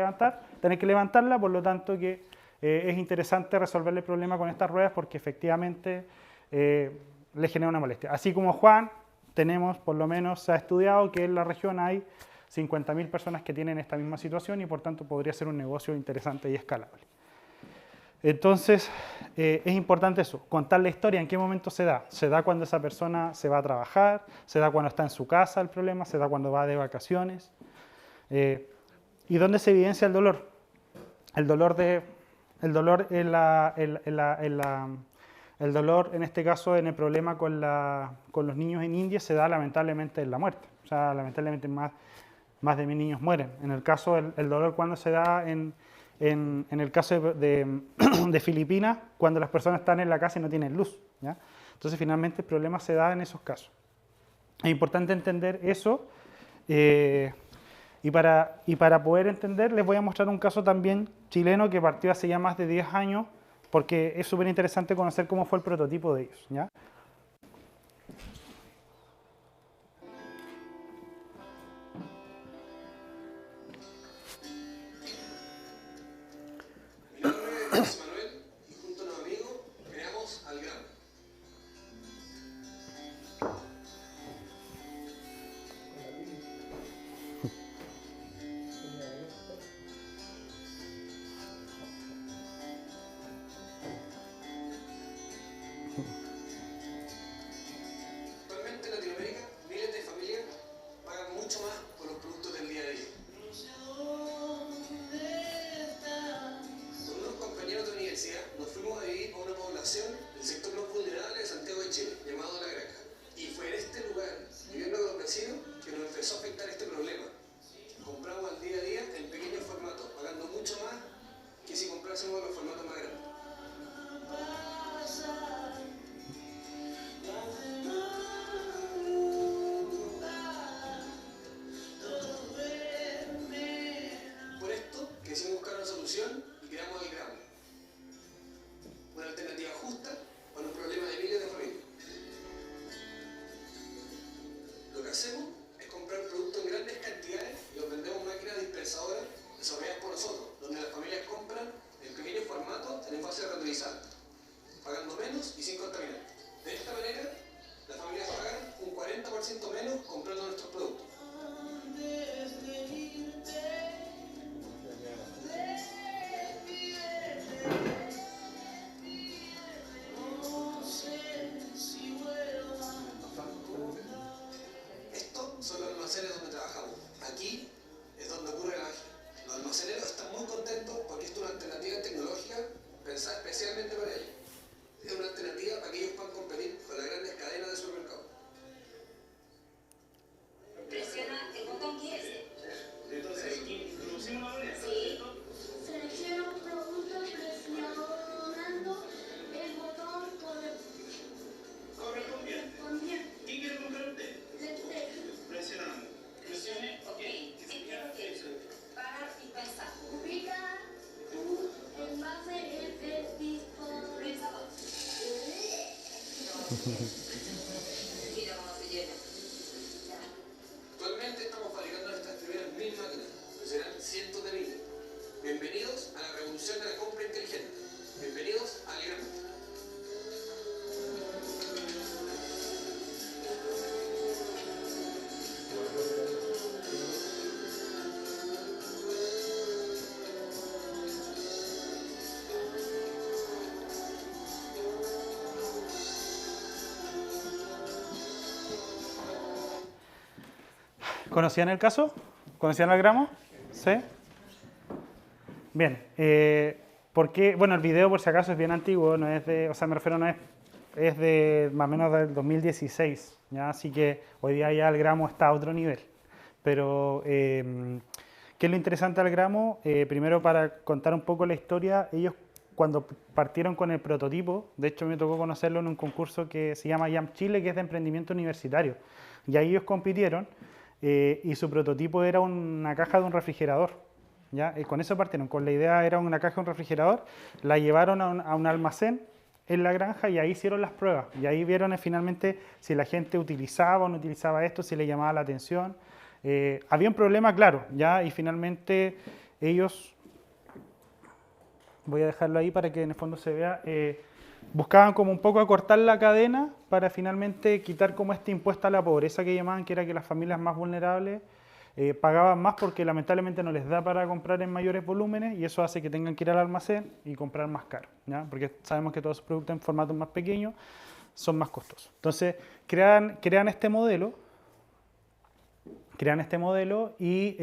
S1: levantarla, por lo tanto que es interesante resolverle el problema con estas ruedas porque efectivamente le genera una molestia. Así como Juan, tenemos, por lo menos se ha estudiado que en la región hay 50.000 personas que tienen esta misma situación y por tanto podría ser un negocio interesante y escalable. Entonces, es importante eso, contar la historia, en qué momento se da. Se da cuando esa persona se va a trabajar, se da cuando está en su casa el problema, se da cuando va de vacaciones. ¿Y dónde se evidencia el dolor? El dolor el dolor, en este caso, en el problema con los niños en India, se da lamentablemente en la muerte. O sea, lamentablemente más de 1.000 niños mueren. En el caso, el dolor cuando se da en el caso de Filipinas, cuando las personas están en la casa y no tienen luz, ¿ya? Entonces, finalmente, el problema se da en esos casos. Es importante entender eso. Y para poder entender, les voy a mostrar un caso también chileno que partió hace ya más de 10 años, porque es súper interesante conocer cómo fue el prototipo de ellos, ¿ya?
S7: Mi nombre es José Manuel y junto a unos amigos creamos Algram. Actualmente en Latinoamérica, miles de familias pagan mucho más por los productos del día a día. Con unos compañeros de universidad nos fuimos a vivir a una población del sector más vulnerable de Santiago de Chile, llamado La Granja. Y fue en este lugar, viviendo con los vecinos, que nos empezó a afectar este problema. Compramos al día a día en pequeños formatos, pagando mucho más que si comprásemos los formatos más grandes. Por esto, quisimos buscar una solución y creamos el Gram. Una alternativa justa para un problema de miles de familias. Lo que hacemos es comprar productos en grandes cantidades y los vendemos en máquinas dispersadoras desarrolladas por nosotros, donde las familias compran en pequeños formatos en envases reutilizables, pagando menos y sin contaminar. De esta manera, las familias pagan un 40% menos comprando nuestros productos. Estos son los almacenes donde trabajamos. Aquí es donde ocurre la magia. Los almaceneros están muy contentos porque esto es una alternativa tecnológica pensada especialmente para ellos. Es una alternativa para que ellos puedan competir con las grandes cadenas de supermercados.
S4: Presiona el botón que es.
S7: Entonces, aquí introducimos la moneda.
S4: Sí.
S8: Selecciona un producto presionando el botón
S7: Correspondiente.
S8: correspondiente.
S7: ¿Qué quiere comprar usted? Presionamos. Presione.
S4: Ok. Para y pensar.
S8: Ubica tu envase en el dispositivo.
S4: Mira cómo se llena.
S7: Actualmente estamos fabricando nuestras primeras 1000 máquinas, pero serán cientos de miles. Bienvenidos a la revolución de la compra inteligente. Bienvenidos al Gran.
S1: ¿Conocían el caso? ¿Conocían el gramo? ¿Sí? Bien. ¿Por qué? Bueno, el video, por si acaso, es bien antiguo, no es de, o sea, me refiero, no es, es de más o menos del 2016, ¿ya? Así que hoy día ya el gramo está a otro nivel. Pero, ¿qué es lo interesante del gramo? Primero, para contar un poco la historia, ellos cuando partieron con el prototipo, de hecho me tocó conocerlo en un concurso que se llama YAM Chile, que es de emprendimiento universitario. Y ahí ellos compitieron y su prototipo era una caja de un refrigerador. ¿Ya? Y con eso partieron, con la idea era una caja de un refrigerador, la llevaron a un almacén en la granja y ahí hicieron las pruebas. Y ahí vieron finalmente si la gente utilizaba o no utilizaba esto, si le llamaba la atención. Había un problema, claro, ¿ya? Y finalmente ellos, voy a dejarlo ahí para que en el fondo se vea, buscaban como un poco acortar la cadena para finalmente quitar como este impuesto a la pobreza que llamaban, que era que las familias más vulnerables pagaban más porque lamentablemente no les da para comprar en mayores volúmenes y eso hace que tengan que ir al almacén y comprar más caro, ¿ya? Porque sabemos que todos los productos en formatos más pequeños son más costosos. Entonces crean este modelo y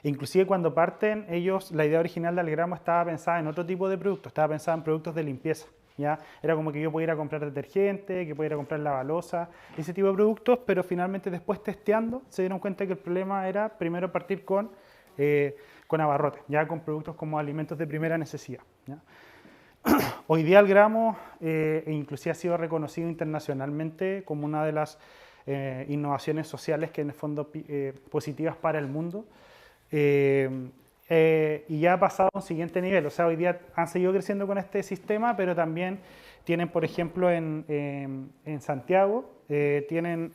S1: inclusive cuando parten ellos, la idea original del gramo estaba pensada en otro tipo de productos, estaba pensada en productos de limpieza. ¿Ya? Era como que yo podía ir a comprar detergente, que podía ir a comprar lavalosa, ese tipo de productos, pero finalmente después testeando se dieron cuenta que el problema era primero partir con abarrotes, ya con productos como alimentos de primera necesidad. ¿Ya? Hoy día el gramo inclusive ha sido reconocido internacionalmente como una de las innovaciones sociales que en el fondo positivas para el mundo. Y ya ha pasado a un siguiente nivel, o sea, hoy día han seguido creciendo con este sistema, pero también tienen, por ejemplo, en Santiago, tienen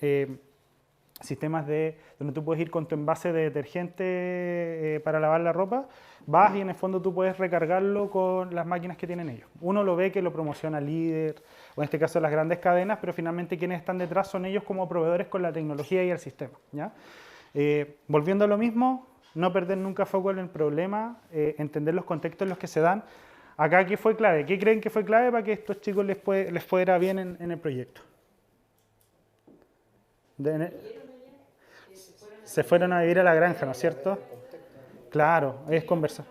S1: sistemas donde tú puedes ir con tu envase de detergente para lavar la ropa, vas y en el fondo tú puedes recargarlo con las máquinas que tienen ellos. Uno lo ve que lo promociona Líder, o en este caso las grandes cadenas, pero finalmente quienes están detrás son ellos como proveedores con la tecnología y el sistema, ¿ya? Volviendo a lo mismo, no perder nunca foco en el problema, entender los contextos en los que se dan. Acá, ¿qué fue clave? ¿Qué creen que fue clave para que a estos chicos les fuera bien en el proyecto? Se fueron a vivir a la granja, ¿no es cierto? Claro, es conversar.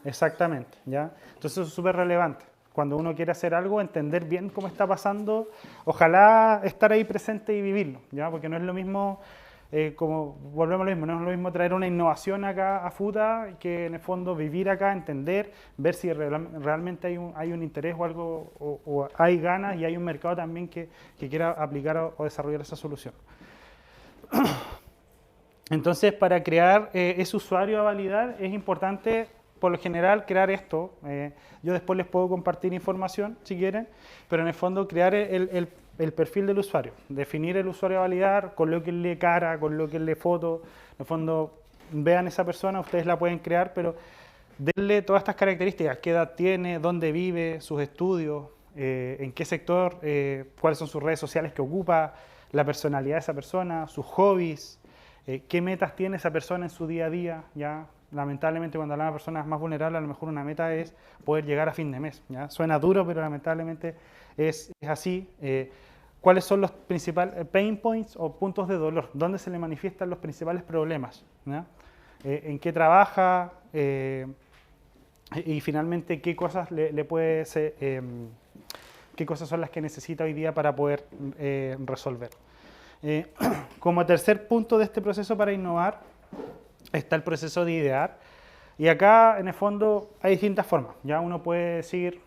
S1: Exactamente, ¿ya? Entonces eso es súper relevante. Cuando uno quiere hacer algo, entender bien cómo está pasando, ojalá estar ahí presente y vivirlo, ¿ya? Porque no es lo mismo... como volvemos a lo mismo, no es lo mismo traer una innovación acá a FUTA que en el fondo vivir acá, entender, ver si realmente hay un interés o algo, o hay ganas y hay un mercado también que quiera aplicar o desarrollar esa solución. Entonces, para crear ese usuario a validar es importante, por lo general, crear esto. Yo después les puedo compartir información si quieren, pero en el fondo crear el perfil del usuario, definir el usuario a validar, colóquenle cara, colóquenle foto, en el fondo vean esa persona, ustedes la pueden crear, pero denle todas estas características, qué edad tiene, dónde vive, sus estudios, en qué sector, cuáles son sus redes sociales que ocupa, la personalidad de esa persona, sus hobbies, qué metas tiene esa persona en su día a día, ¿ya? Lamentablemente cuando hablamos de personas más vulnerables, a lo mejor una meta es poder llegar a fin de mes, ¿ya? Suena duro, pero lamentablemente es así. ¿Cuáles son los principales pain points o puntos de dolor? ¿Dónde se le manifiestan los principales problemas? ¿Ya? ¿En qué trabaja? Y finalmente, ¿qué cosas le puede ser, qué cosas son las que necesita hoy día para poder resolver? Como tercer punto de este proceso para innovar, está el proceso de idear. Y acá, en el fondo, hay distintas formas. Ya uno puede decir...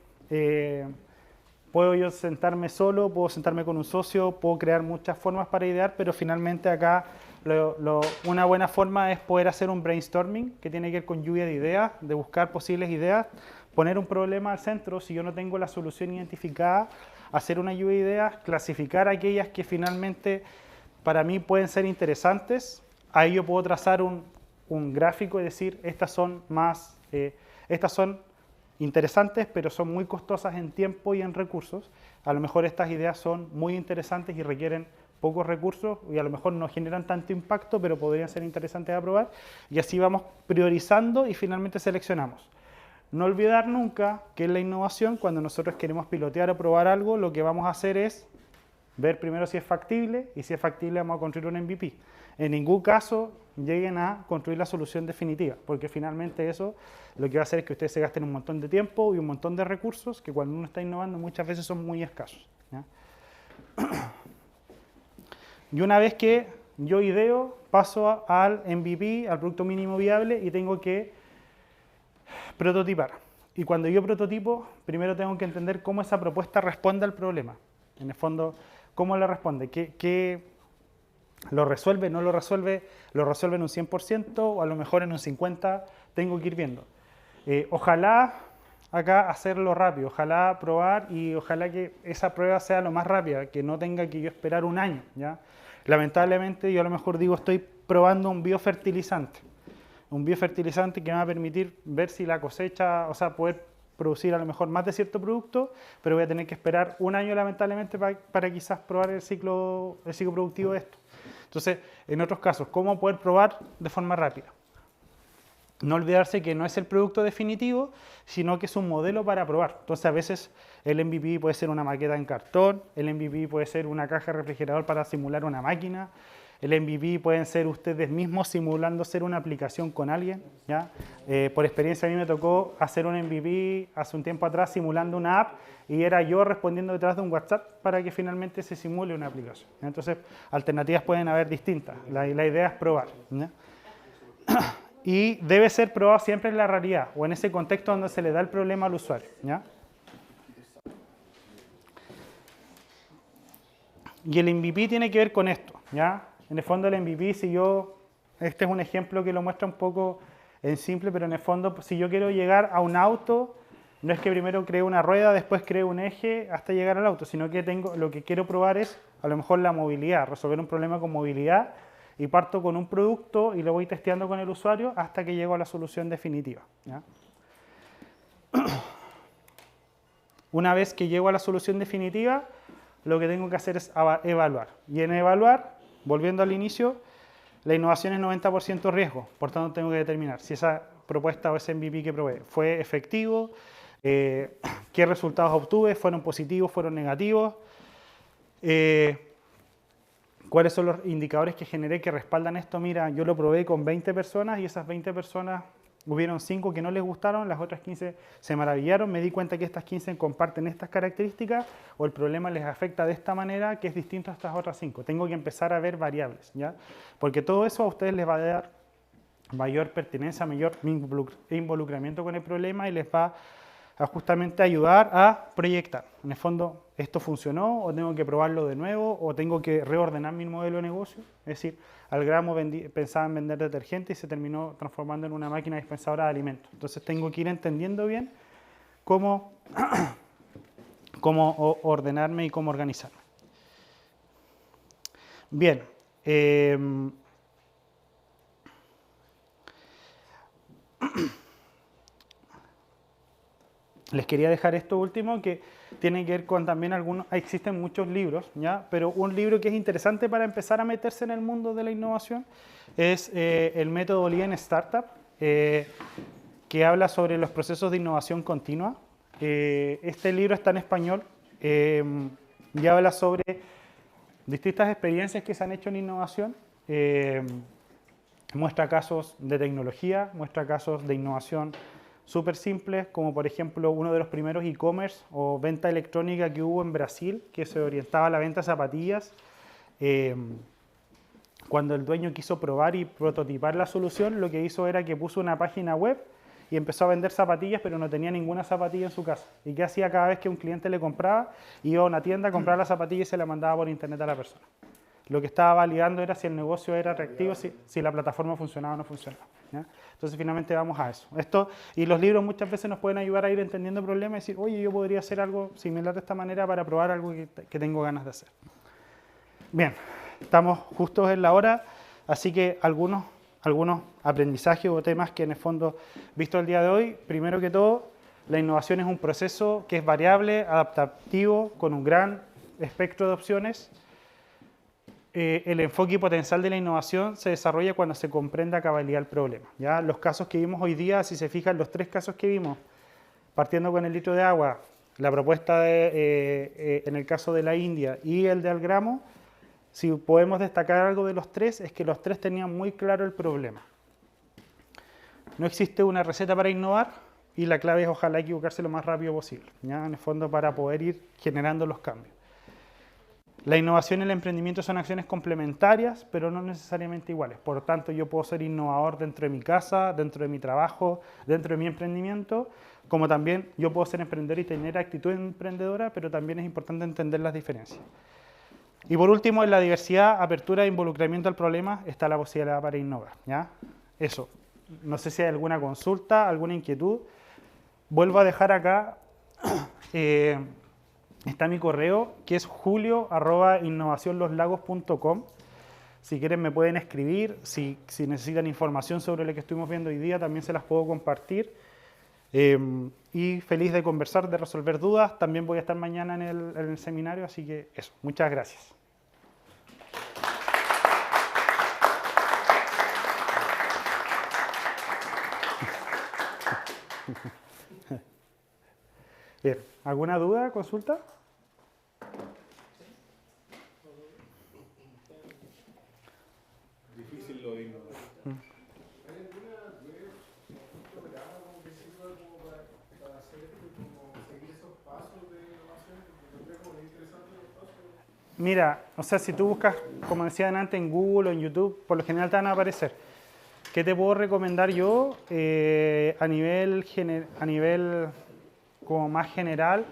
S1: puedo yo sentarme solo, puedo sentarme con un socio, puedo crear muchas formas para idear, pero finalmente acá una buena forma es poder hacer un brainstorming que tiene que ver con lluvia de ideas, de buscar posibles ideas, poner un problema al centro, si yo no tengo la solución identificada, hacer una lluvia de ideas, clasificar aquellas que finalmente para mí pueden ser interesantes, ahí yo puedo trazar un gráfico y decir estas son interesantes, pero son muy costosas en tiempo y en recursos. A lo mejor estas ideas son muy interesantes y requieren pocos recursos y a lo mejor no generan tanto impacto, pero podrían ser interesantes de aprobar. Y así vamos priorizando y finalmente seleccionamos. No olvidar nunca que en la innovación, cuando nosotros queremos pilotear o probar algo, lo que vamos a hacer es ver primero si es factible y si es factible vamos a construir un MVP. en ningún caso lleguen a construir la solución definitiva, porque finalmente eso lo que va a hacer es que ustedes se gasten un montón de tiempo y un montón de recursos que cuando uno está innovando muchas veces son muy escasos, ¿ya? Y una vez que yo ideo, paso al MVP, al producto mínimo viable, y tengo que prototipar. Y cuando yo prototipo, primero tengo que entender cómo esa propuesta responde al problema. En el fondo, ¿cómo le responde? ¿Qué lo resuelve, no lo resuelve en un 100% o a lo mejor en un 50%? Tengo que ir viendo. Ojalá acá hacerlo rápido, ojalá probar y ojalá que esa prueba sea lo más rápida, que no tenga que yo esperar un año, ¿ya? Lamentablemente yo a lo mejor digo estoy probando un biofertilizante que me va a permitir ver si la cosecha, o sea, poder producir a lo mejor más de cierto producto, pero voy a tener que esperar un año lamentablemente para quizás probar el ciclo productivo de esto. Entonces, en otros casos, ¿cómo poder probar de forma rápida? No olvidarse que no es el producto definitivo, sino que es un modelo para probar. Entonces, a veces el MVP puede ser una maqueta en cartón, el MVP puede ser una caja de refrigerador para simular una máquina, el MVP pueden ser ustedes mismos simulando ser una aplicación con alguien, ¿ya? Por experiencia a mí me tocó hacer un MVP hace un tiempo atrás simulando una app y era yo respondiendo detrás de un WhatsApp para que finalmente se simule una aplicación, ¿ya? Entonces, alternativas pueden haber distintas. La idea es probar, ¿ya? Y debe ser probado siempre en la realidad o en ese contexto donde se le da el problema al usuario, ¿ya? Y el MVP tiene que ver con esto, ¿ya? En el fondo el MVP, este es un ejemplo que lo muestra un poco en simple, pero en el fondo si yo quiero llegar a un auto, no es que primero cree una rueda, después cree un eje hasta llegar al auto, sino que lo que quiero probar es a lo mejor la movilidad, resolver un problema con movilidad y parto con un producto y lo voy testeando con el usuario hasta que llego a la solución definitiva, ¿ya? Una vez que llego a la solución definitiva, lo que tengo que hacer es evaluar. Y en evaluar, volviendo al inicio, la innovación es 90% riesgo. Por tanto, tengo que determinar si esa propuesta o ese MVP que probé fue efectivo, qué resultados obtuve, fueron positivos, fueron negativos, cuáles son los indicadores que generé que respaldan esto. Mira, yo lo probé con 20 personas y esas 20 personas, hubieron 5 que no les gustaron, las otras 15 se maravillaron, me di cuenta que estas 15 comparten estas características o el problema les afecta de esta manera que es distinto a estas otras 5. Tengo que empezar a ver variables, ¿ya? Porque todo eso a ustedes les va a dar mayor pertinencia, mayor involucramiento con el problema y les va a justamente ayudar a proyectar. En el fondo, ¿esto funcionó o tengo que probarlo de nuevo o tengo que reordenar mi modelo de negocio? Es decir, Algramo pensaba en vender detergente y se terminó transformando en una máquina dispensadora de alimentos. Entonces tengo que ir entendiendo bien cómo ordenarme y cómo organizarme. Bien. Les quería dejar esto último que tiene que ver con también existen muchos libros, ¿ya? Pero un libro que es interesante para empezar a meterse en el mundo de la innovación es el método Lean Startup, que habla sobre los procesos de innovación continua. Este libro está en español y habla sobre distintas experiencias que se han hecho en innovación. Muestra casos de tecnología, muestra casos de innovación súper simples, como por ejemplo uno de los primeros e-commerce o venta electrónica que hubo en Brasil, que se orientaba a la venta de zapatillas. Cuando el dueño quiso probar y prototipar la solución, lo que hizo era que puso una página web y empezó a vender zapatillas, pero no tenía ninguna zapatilla en su casa. ¿Y qué hacía cada vez que un cliente le compraba? Iba a una tienda a comprar la zapatilla y se la mandaba por internet a la persona. Lo que estaba validando era si el negocio era atractivo, si la plataforma funcionaba o no funcionaba, ¿ya? Entonces finalmente vamos a eso. Y los libros muchas veces nos pueden ayudar a ir entendiendo problemas y decir, oye, yo podría hacer algo similar de esta manera para probar algo que tengo ganas de hacer. Bien, estamos justos en la hora, así que algunos aprendizajes o temas que en el fondo, visto el día de hoy, primero que todo, la innovación es un proceso que es variable, adaptativo, con un gran espectro de opciones. El enfoque y potencial de la innovación se desarrolla cuando se comprende a cabalidad el problema, ¿ya? Los casos que vimos hoy día, si se fijan, los 3 casos que vimos, partiendo con el litro de agua, la propuesta en el caso de la India y el de Algramo, si podemos destacar algo de los tres, es que los tres tenían muy claro el problema. No existe una receta para innovar y la clave es ojalá equivocarse lo más rápido posible, ¿ya? En el fondo para poder ir generando los cambios. La innovación y el emprendimiento son acciones complementarias, pero no necesariamente iguales. Por lo tanto, yo puedo ser innovador dentro de mi casa, dentro de mi trabajo, dentro de mi emprendimiento, como también yo puedo ser emprendedor y tener actitud emprendedora, pero también es importante entender las diferencias. Y por último, en la diversidad, apertura e involucramiento al problema está la posibilidad para innovar, ¿ya? Eso. No sé si hay alguna consulta, alguna inquietud. Vuelvo a dejar acá, está mi correo, que es julio@innovacionloslagos.com. Si quieren me pueden escribir, si necesitan información sobre lo que estuvimos viendo hoy día, también se las puedo compartir. Y feliz de conversar, de resolver dudas. También voy a estar mañana en el seminario, así que eso, muchas gracias. Bien, ¿alguna duda, consulta?
S6: Difícil lo de innovar.
S3: ¿Hay alguna web, un programa como que sirva como para hacer esto, como seguir esos pasos de innovación? Porque me parece como interesante los pasos.
S1: Mira, o sea, si tú buscas, como decía antes, en Google o en YouTube, por lo general te van a aparecer. ¿Qué te puedo recomendar yo a nivel como más general?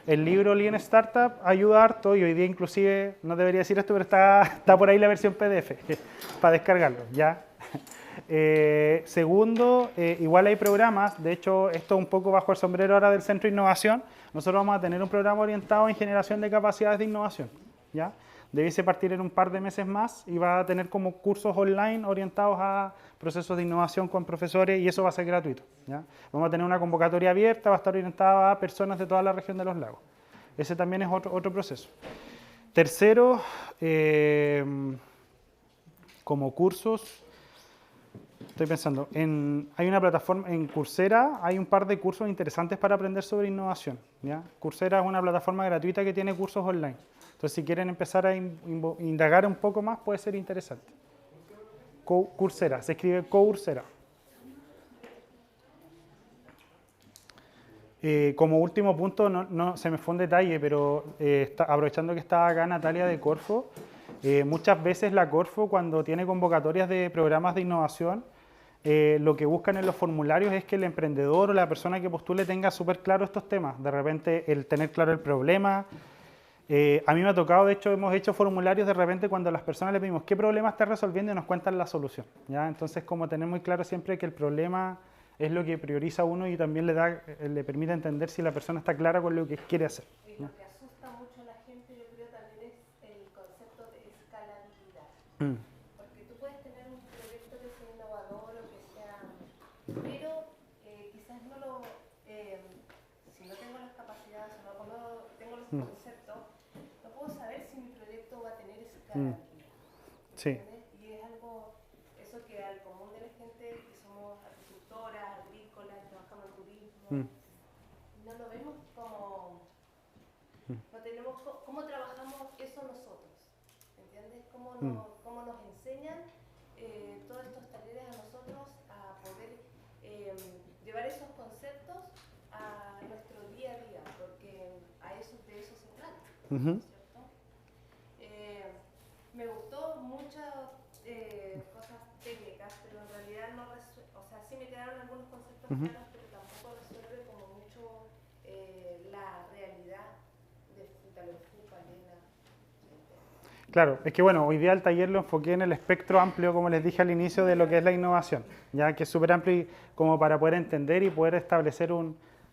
S1: El libro Lean Startup ayuda harto y hoy día inclusive, no debería decir esto, pero está por ahí la versión PDF para descargarlo, ¿ya? Segundo, igual hay programas, de hecho esto un poco bajo el sombrero ahora del Centro de Innovación, nosotros vamos a tener un programa orientado en generación de capacidades de innovación, ¿ya? Debiese partir en un par de meses más y va a tener como cursos online orientados a procesos de innovación con profesores y eso va a ser gratuito, ¿ya? Vamos a tener una convocatoria abierta, va a estar orientada a personas de toda la región de los lagos. Ese también es otro proceso. Tercero, como cursos, estoy pensando, hay una plataforma en Coursera, hay un par de cursos interesantes para aprender sobre innovación, ¿ya? Coursera es una plataforma gratuita que tiene cursos online. Entonces, si quieren empezar a indagar un poco más, puede ser interesante. Coursera, se escribe Coursera. Como último punto, no se me fue un detalle, pero aprovechando que estaba acá Natalia de Corfo, muchas veces la Corfo, cuando tiene convocatorias de programas de innovación, lo que buscan en los formularios es que el emprendedor o la persona que postule tenga súper claro estos temas. De repente, el tener claro el problema. A mí me ha tocado, de hecho, hemos hecho formularios de repente cuando a las personas les pedimos qué problema está resolviendo y nos cuentan la solución, ¿ya? Entonces, como tener muy claro siempre que el problema es lo que prioriza uno y también le permite entender si la persona está clara con lo que quiere hacer,
S2: Y
S1: ¿ya?
S2: lo que asusta mucho a la gente, yo creo, también es el concepto de escalabilidad. Porque tú puedes tener un proyecto que sea innovador o que sea, pero quizás no lo, si no tengo las capacidades o no tengo los conceptos, no puedo saber si mi proyecto va a tener escalabilidad.
S1: Sí.
S2: ¿Entiendes? Y es algo, eso que al común de la gente que somos agricultoras, agrícolas, trabajamos en turismo, no lo vemos como, no tenemos cómo trabajamos eso nosotros, ¿entiendes? Cómo nos enseñan todos estos talleres a nosotros a poder llevar esos conceptos a nuestro día a día, porque de eso se trata, ¿cierto? Me gustó muchas cosas técnicas, pero en realidad o sea, sí me quedaron algunos conceptos claros, pero tampoco resuelve como mucho la realidad de Frutalofú, Palena, etc.
S1: Claro, es que bueno, hoy día el taller lo enfoqué en el espectro amplio, como les dije al inicio, de lo que es la innovación, ya que es súper amplio y como para poder entender y poder establecer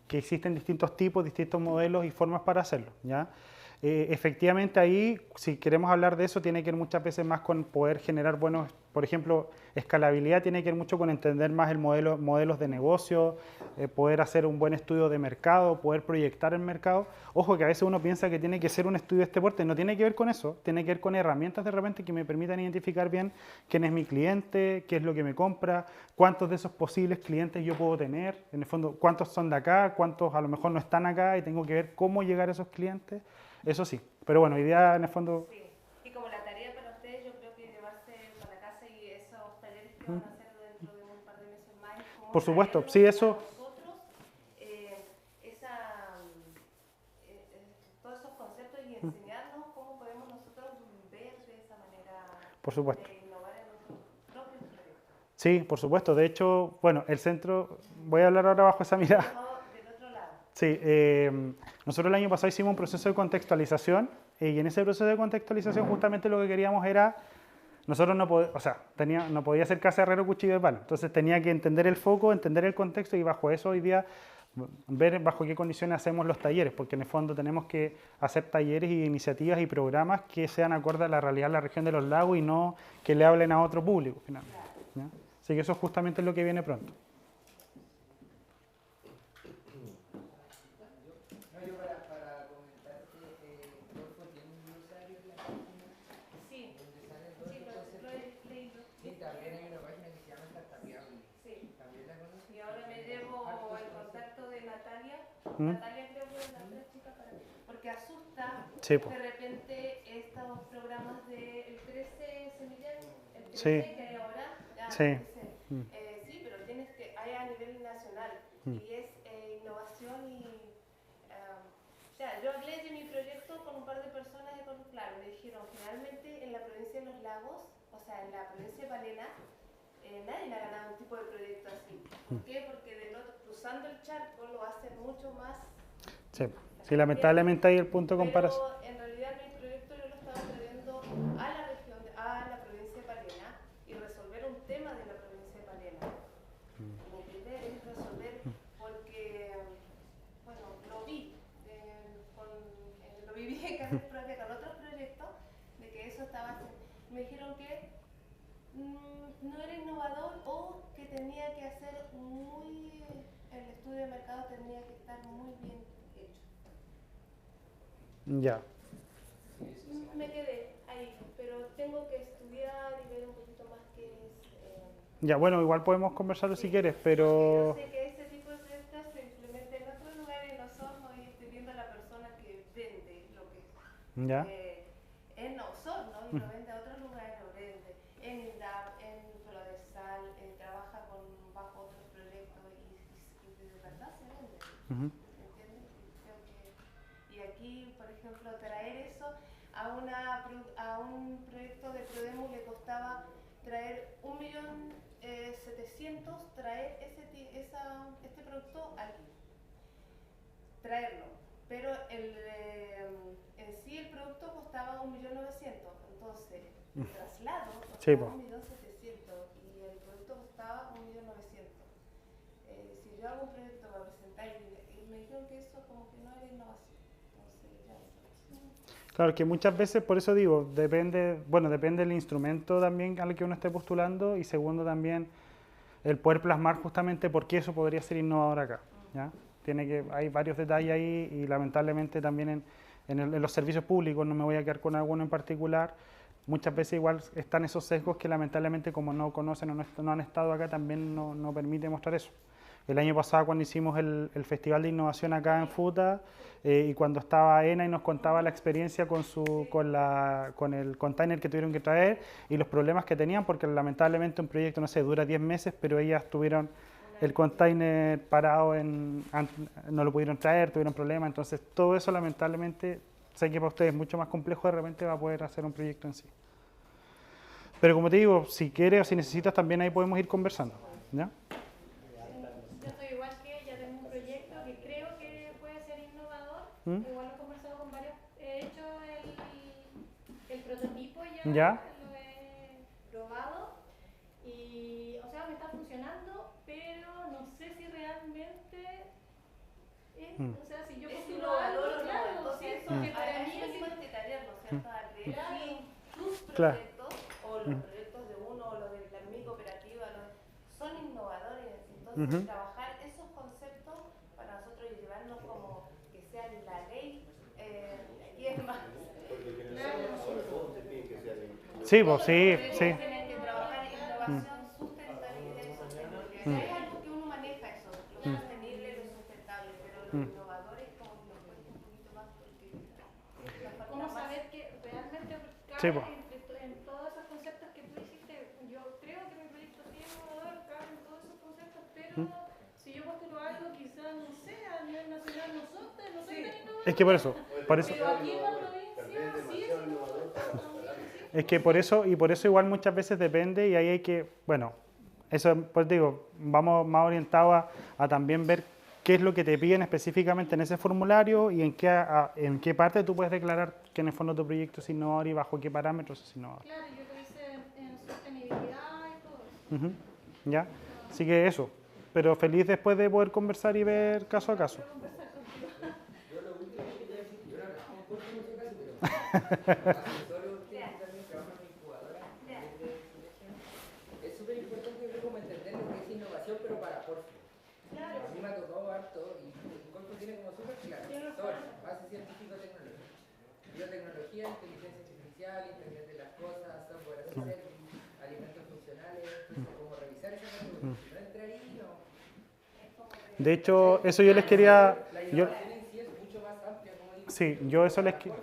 S1: que existen distintos tipos, distintos modelos y formas para hacerlo, ¿ya? Efectivamente ahí, si queremos hablar de eso, tiene que ver muchas veces más con poder generar buenos, por ejemplo, escalabilidad tiene que ver mucho con entender más el modelos de negocio, poder hacer un buen estudio de mercado, poder proyectar el mercado. Ojo que a veces uno piensa que tiene que ser un estudio de este porte, no tiene que ver con eso, tiene que ver con herramientas de repente que me permitan identificar bien quién es mi cliente, qué es lo que me compra, cuántos de esos posibles clientes yo puedo tener, en el fondo, cuántos son de acá, cuántos a lo mejor no están acá y tengo que ver cómo llegar a esos clientes. Eso sí, pero bueno, hoy día en el fondo...
S2: Sí, y como la tarea para que van a hacer dentro de un par de meses más. Cómo
S1: Por supuesto,
S2: traerlo
S1: sí,
S2: a
S1: eso.
S2: nosotros, todos esos conceptos y enseñarnos cómo podemos nosotros ver de esa manera
S1: Por supuesto.
S2: de innovar en nuestros propios proyectos.
S1: Sí, por supuesto. De hecho, bueno, el centro, voy a hablar ahora bajo esa mirada.
S2: Del otro lado.
S1: Sí, nosotros el año pasado hicimos un proceso de contextualización y en ese proceso de contextualización justamente lo que queríamos era, nosotros no podíamos, o sea, no podía ser casa herrero cuchillo de palo, entonces tenía que entender el foco, entender el contexto y bajo eso hoy día ver bajo qué condiciones hacemos los talleres, porque en el fondo tenemos que hacer talleres y iniciativas y programas que sean acorde a la realidad de la región de los lagos y no que le hablen a otro público finalmente, ¿ya? Así que eso es justamente lo que viene pronto.
S5: No, yo para comentar que Corfo tiene un glosario en la página
S2: Sí,
S5: donde salen todos
S2: sí,
S5: estos
S2: lo
S5: conceptos.
S2: he leído.
S5: Sí, también hay una página que se llama Startapeable.
S2: Sí.
S5: ¿También la conoces?
S2: Y ahora me llevo
S5: Hartos
S2: el
S5: conceptos.
S2: contacto de Natalia.
S1: ¿Mm?
S2: Natalia creo que es la otra chica porque asusta
S1: Sí, po.
S2: de repente estos programas del 13 semillero, el 13
S1: Sí.
S2: que hay ahora, ya,
S1: Sí.
S2: dice,
S1: Mm.
S2: sí, pero tienes que, hay a nivel nacional
S1: Mm.
S2: y es innovación y, o sea, yo hablé de mi proyecto con un par de personas y claro, me dijeron, generalmente en la provincia de Los Lagos, o sea, en la provincia de Palena, nadie ha ganado un tipo de proyecto así. ¿Por qué? Porque cruzando el charco lo hacen mucho más.
S1: Sí, sí, lamentablemente ahí el punto de comparación.
S2: Pero en realidad mi proyecto yo lo estaba trayendo a la región, a la provincia de Palena y resolver un tema de la provincia de Palena. Mi idea es resolver porque, bueno, lo vi, lo viví en carne propia con otros proyectos, de que eso estaba, me dijeron que no era innovador o que tenía que hacer el estudio de mercado tenía que estar muy bien hecho.
S1: Ya.
S2: Me quedé ahí, pero tengo que estudiar y ver un poquito más qué es.
S1: Ya, bueno, igual podemos conversarlo si quieres,
S2: Yo
S1: pero...
S2: sé que ese tipo de proyectos se implementa en otros lugares y Osorno y estoy viendo a la persona que vende lo que
S1: Ya.
S2: en Osorno y lo vende a otros lugares, lo vende en INDAP, en Florezal, trabaja bajo otros proyectos y de verdad se vende.
S1: Ujú.
S2: ¿Entiendes? Creo y aquí, por ejemplo, traer eso a un proyecto de Prodemu le costaba traer 1.700.000 traer este producto aquí. Traerlo. Pero en sí el producto costaba 1.900.000. Entonces, el traslado
S1: Sí,
S2: costaba
S1: po.
S2: 1.700.000 y el producto costaba 1.900.000. Si yo hago un proyecto para presentar y me dijeron que eso como que no era innovación. Entonces, ya eso.
S1: Claro, que muchas veces, por eso digo, depende del instrumento también al que uno esté postulando y segundo también el poder plasmar justamente por qué eso podría ser innovador acá, ¿ya? Hay varios detalles ahí y lamentablemente también en los servicios públicos, no me voy a quedar con alguno en particular, muchas veces igual están esos sesgos que lamentablemente como no conocen o no han estado acá también no permite mostrar eso. El año pasado cuando hicimos el Festival de Innovación acá en FUTA y cuando estaba ENA y nos contaba la experiencia con el container que tuvieron que traer y los problemas que tenían, porque lamentablemente un proyecto, no sé, dura 10 meses, pero ellas tuvieron el container parado, no lo pudieron traer, tuvieron problemas, entonces todo eso lamentablemente, sé que para ustedes es mucho más complejo, de repente va a poder hacer un proyecto en sí. Pero como te digo, si quieres o si necesitas también ahí podemos ir conversando, ¿ya?
S2: Yo estoy igual que ella, tengo un proyecto que creo que puede ser innovador.
S1: ¿Mm?
S2: Igual he conversado con varios, he hecho el prototipo ya,
S1: ¿Ya?
S2: lo he probado y, o sea, me está funcionando, pero no sé si realmente o sea, si yo
S9: Es
S2: postulo
S9: innovador
S2: algo,
S9: o no,
S2: claro,
S9: entonces
S2: sí, porque para mí es
S9: ¿cierto? A creer
S2: Claro.
S9: si tus
S1: Claro.
S9: proyectos o los proyectos de uno o los de mi cooperativa son innovadores. Entonces, trabajar esos conceptos para nosotros y llevarlos como que sean la ley y es más.
S1: Sí, pues sí, sí.
S9: Tienen que trabajar innovación, sustentabilidad y sostenibilidad. O sea, es algo que uno maneja eso, lo sostenible, lo sustentable, pero los innovadores como que nos cuesta un poquito más porque nos falta
S2: ¿Cómo
S9: más.
S2: saber que realmente
S1: Sí,
S2: cabe
S1: po.
S2: en todos esos conceptos que tú hiciste? Yo creo que mi proyecto sí
S1: Es que por eso.
S2: Pero aquí en la provincia sí es innovador.
S1: Es que por eso igual muchas veces depende y ahí hay que, bueno, eso pues digo, vamos más orientados a también ver qué es lo que te piden específicamente en ese formulario y en qué parte tú puedes declarar que en el fondo tu proyecto es innovador y bajo qué parámetros es innovador.
S2: Claro, yo lo hice en sostenibilidad y todo eso.
S1: Ujú, ¿ya? Así que eso, pero feliz después de poder conversar y ver caso a caso.
S10: Yo lo último que quería decir, yo no trabajo en Corfo en este caso, pero asesoro usted y también trabajo en incubadora desde el colegio. Es súper importante creo como entender lo que es innovación, pero para Corfo. A mí me ha tocado harto y Corfo tiene como súper claro, base científico-tecnológica. Biotecnología, inteligencia artificial, internet de las cosas, software as a service, alimentos funcionales, entonces como revisar esa categoría. Si no entra ahí, no.
S1: De hecho, eso yo les quería...
S10: La
S1: Yo,
S10: innovación en sí es mucho más amplia, como digo.
S1: sí, yo eso les quiero...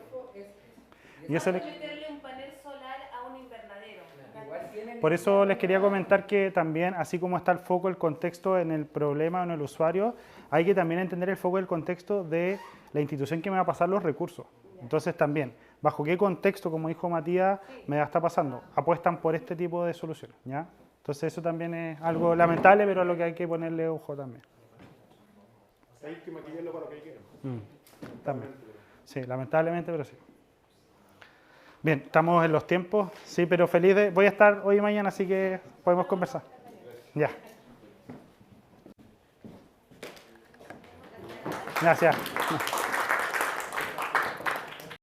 S1: Yo eso les-
S9: meterle un panel solar a un invernadero.
S10: Igual tienen
S1: Por eso les quería comentar que también, así como está el foco, el contexto en el problema o en el usuario, hay que también entender el foco del contexto de la institución que me va a pasar los recursos. Entonces también, ¿bajo qué contexto, como dijo Matías, me está pasando? Apuestan por este tipo de soluciones, ¿ya? Entonces eso también es algo lamentable, pero a lo que hay que ponerle ojo también.
S6: Hay que maquillarlo para lo que quieran.
S1: También. Sí, lamentablemente, pero sí. Bien, estamos en los tiempos, sí, pero feliz de... Voy a estar hoy y mañana, así que podemos conversar. Ya. Gracias.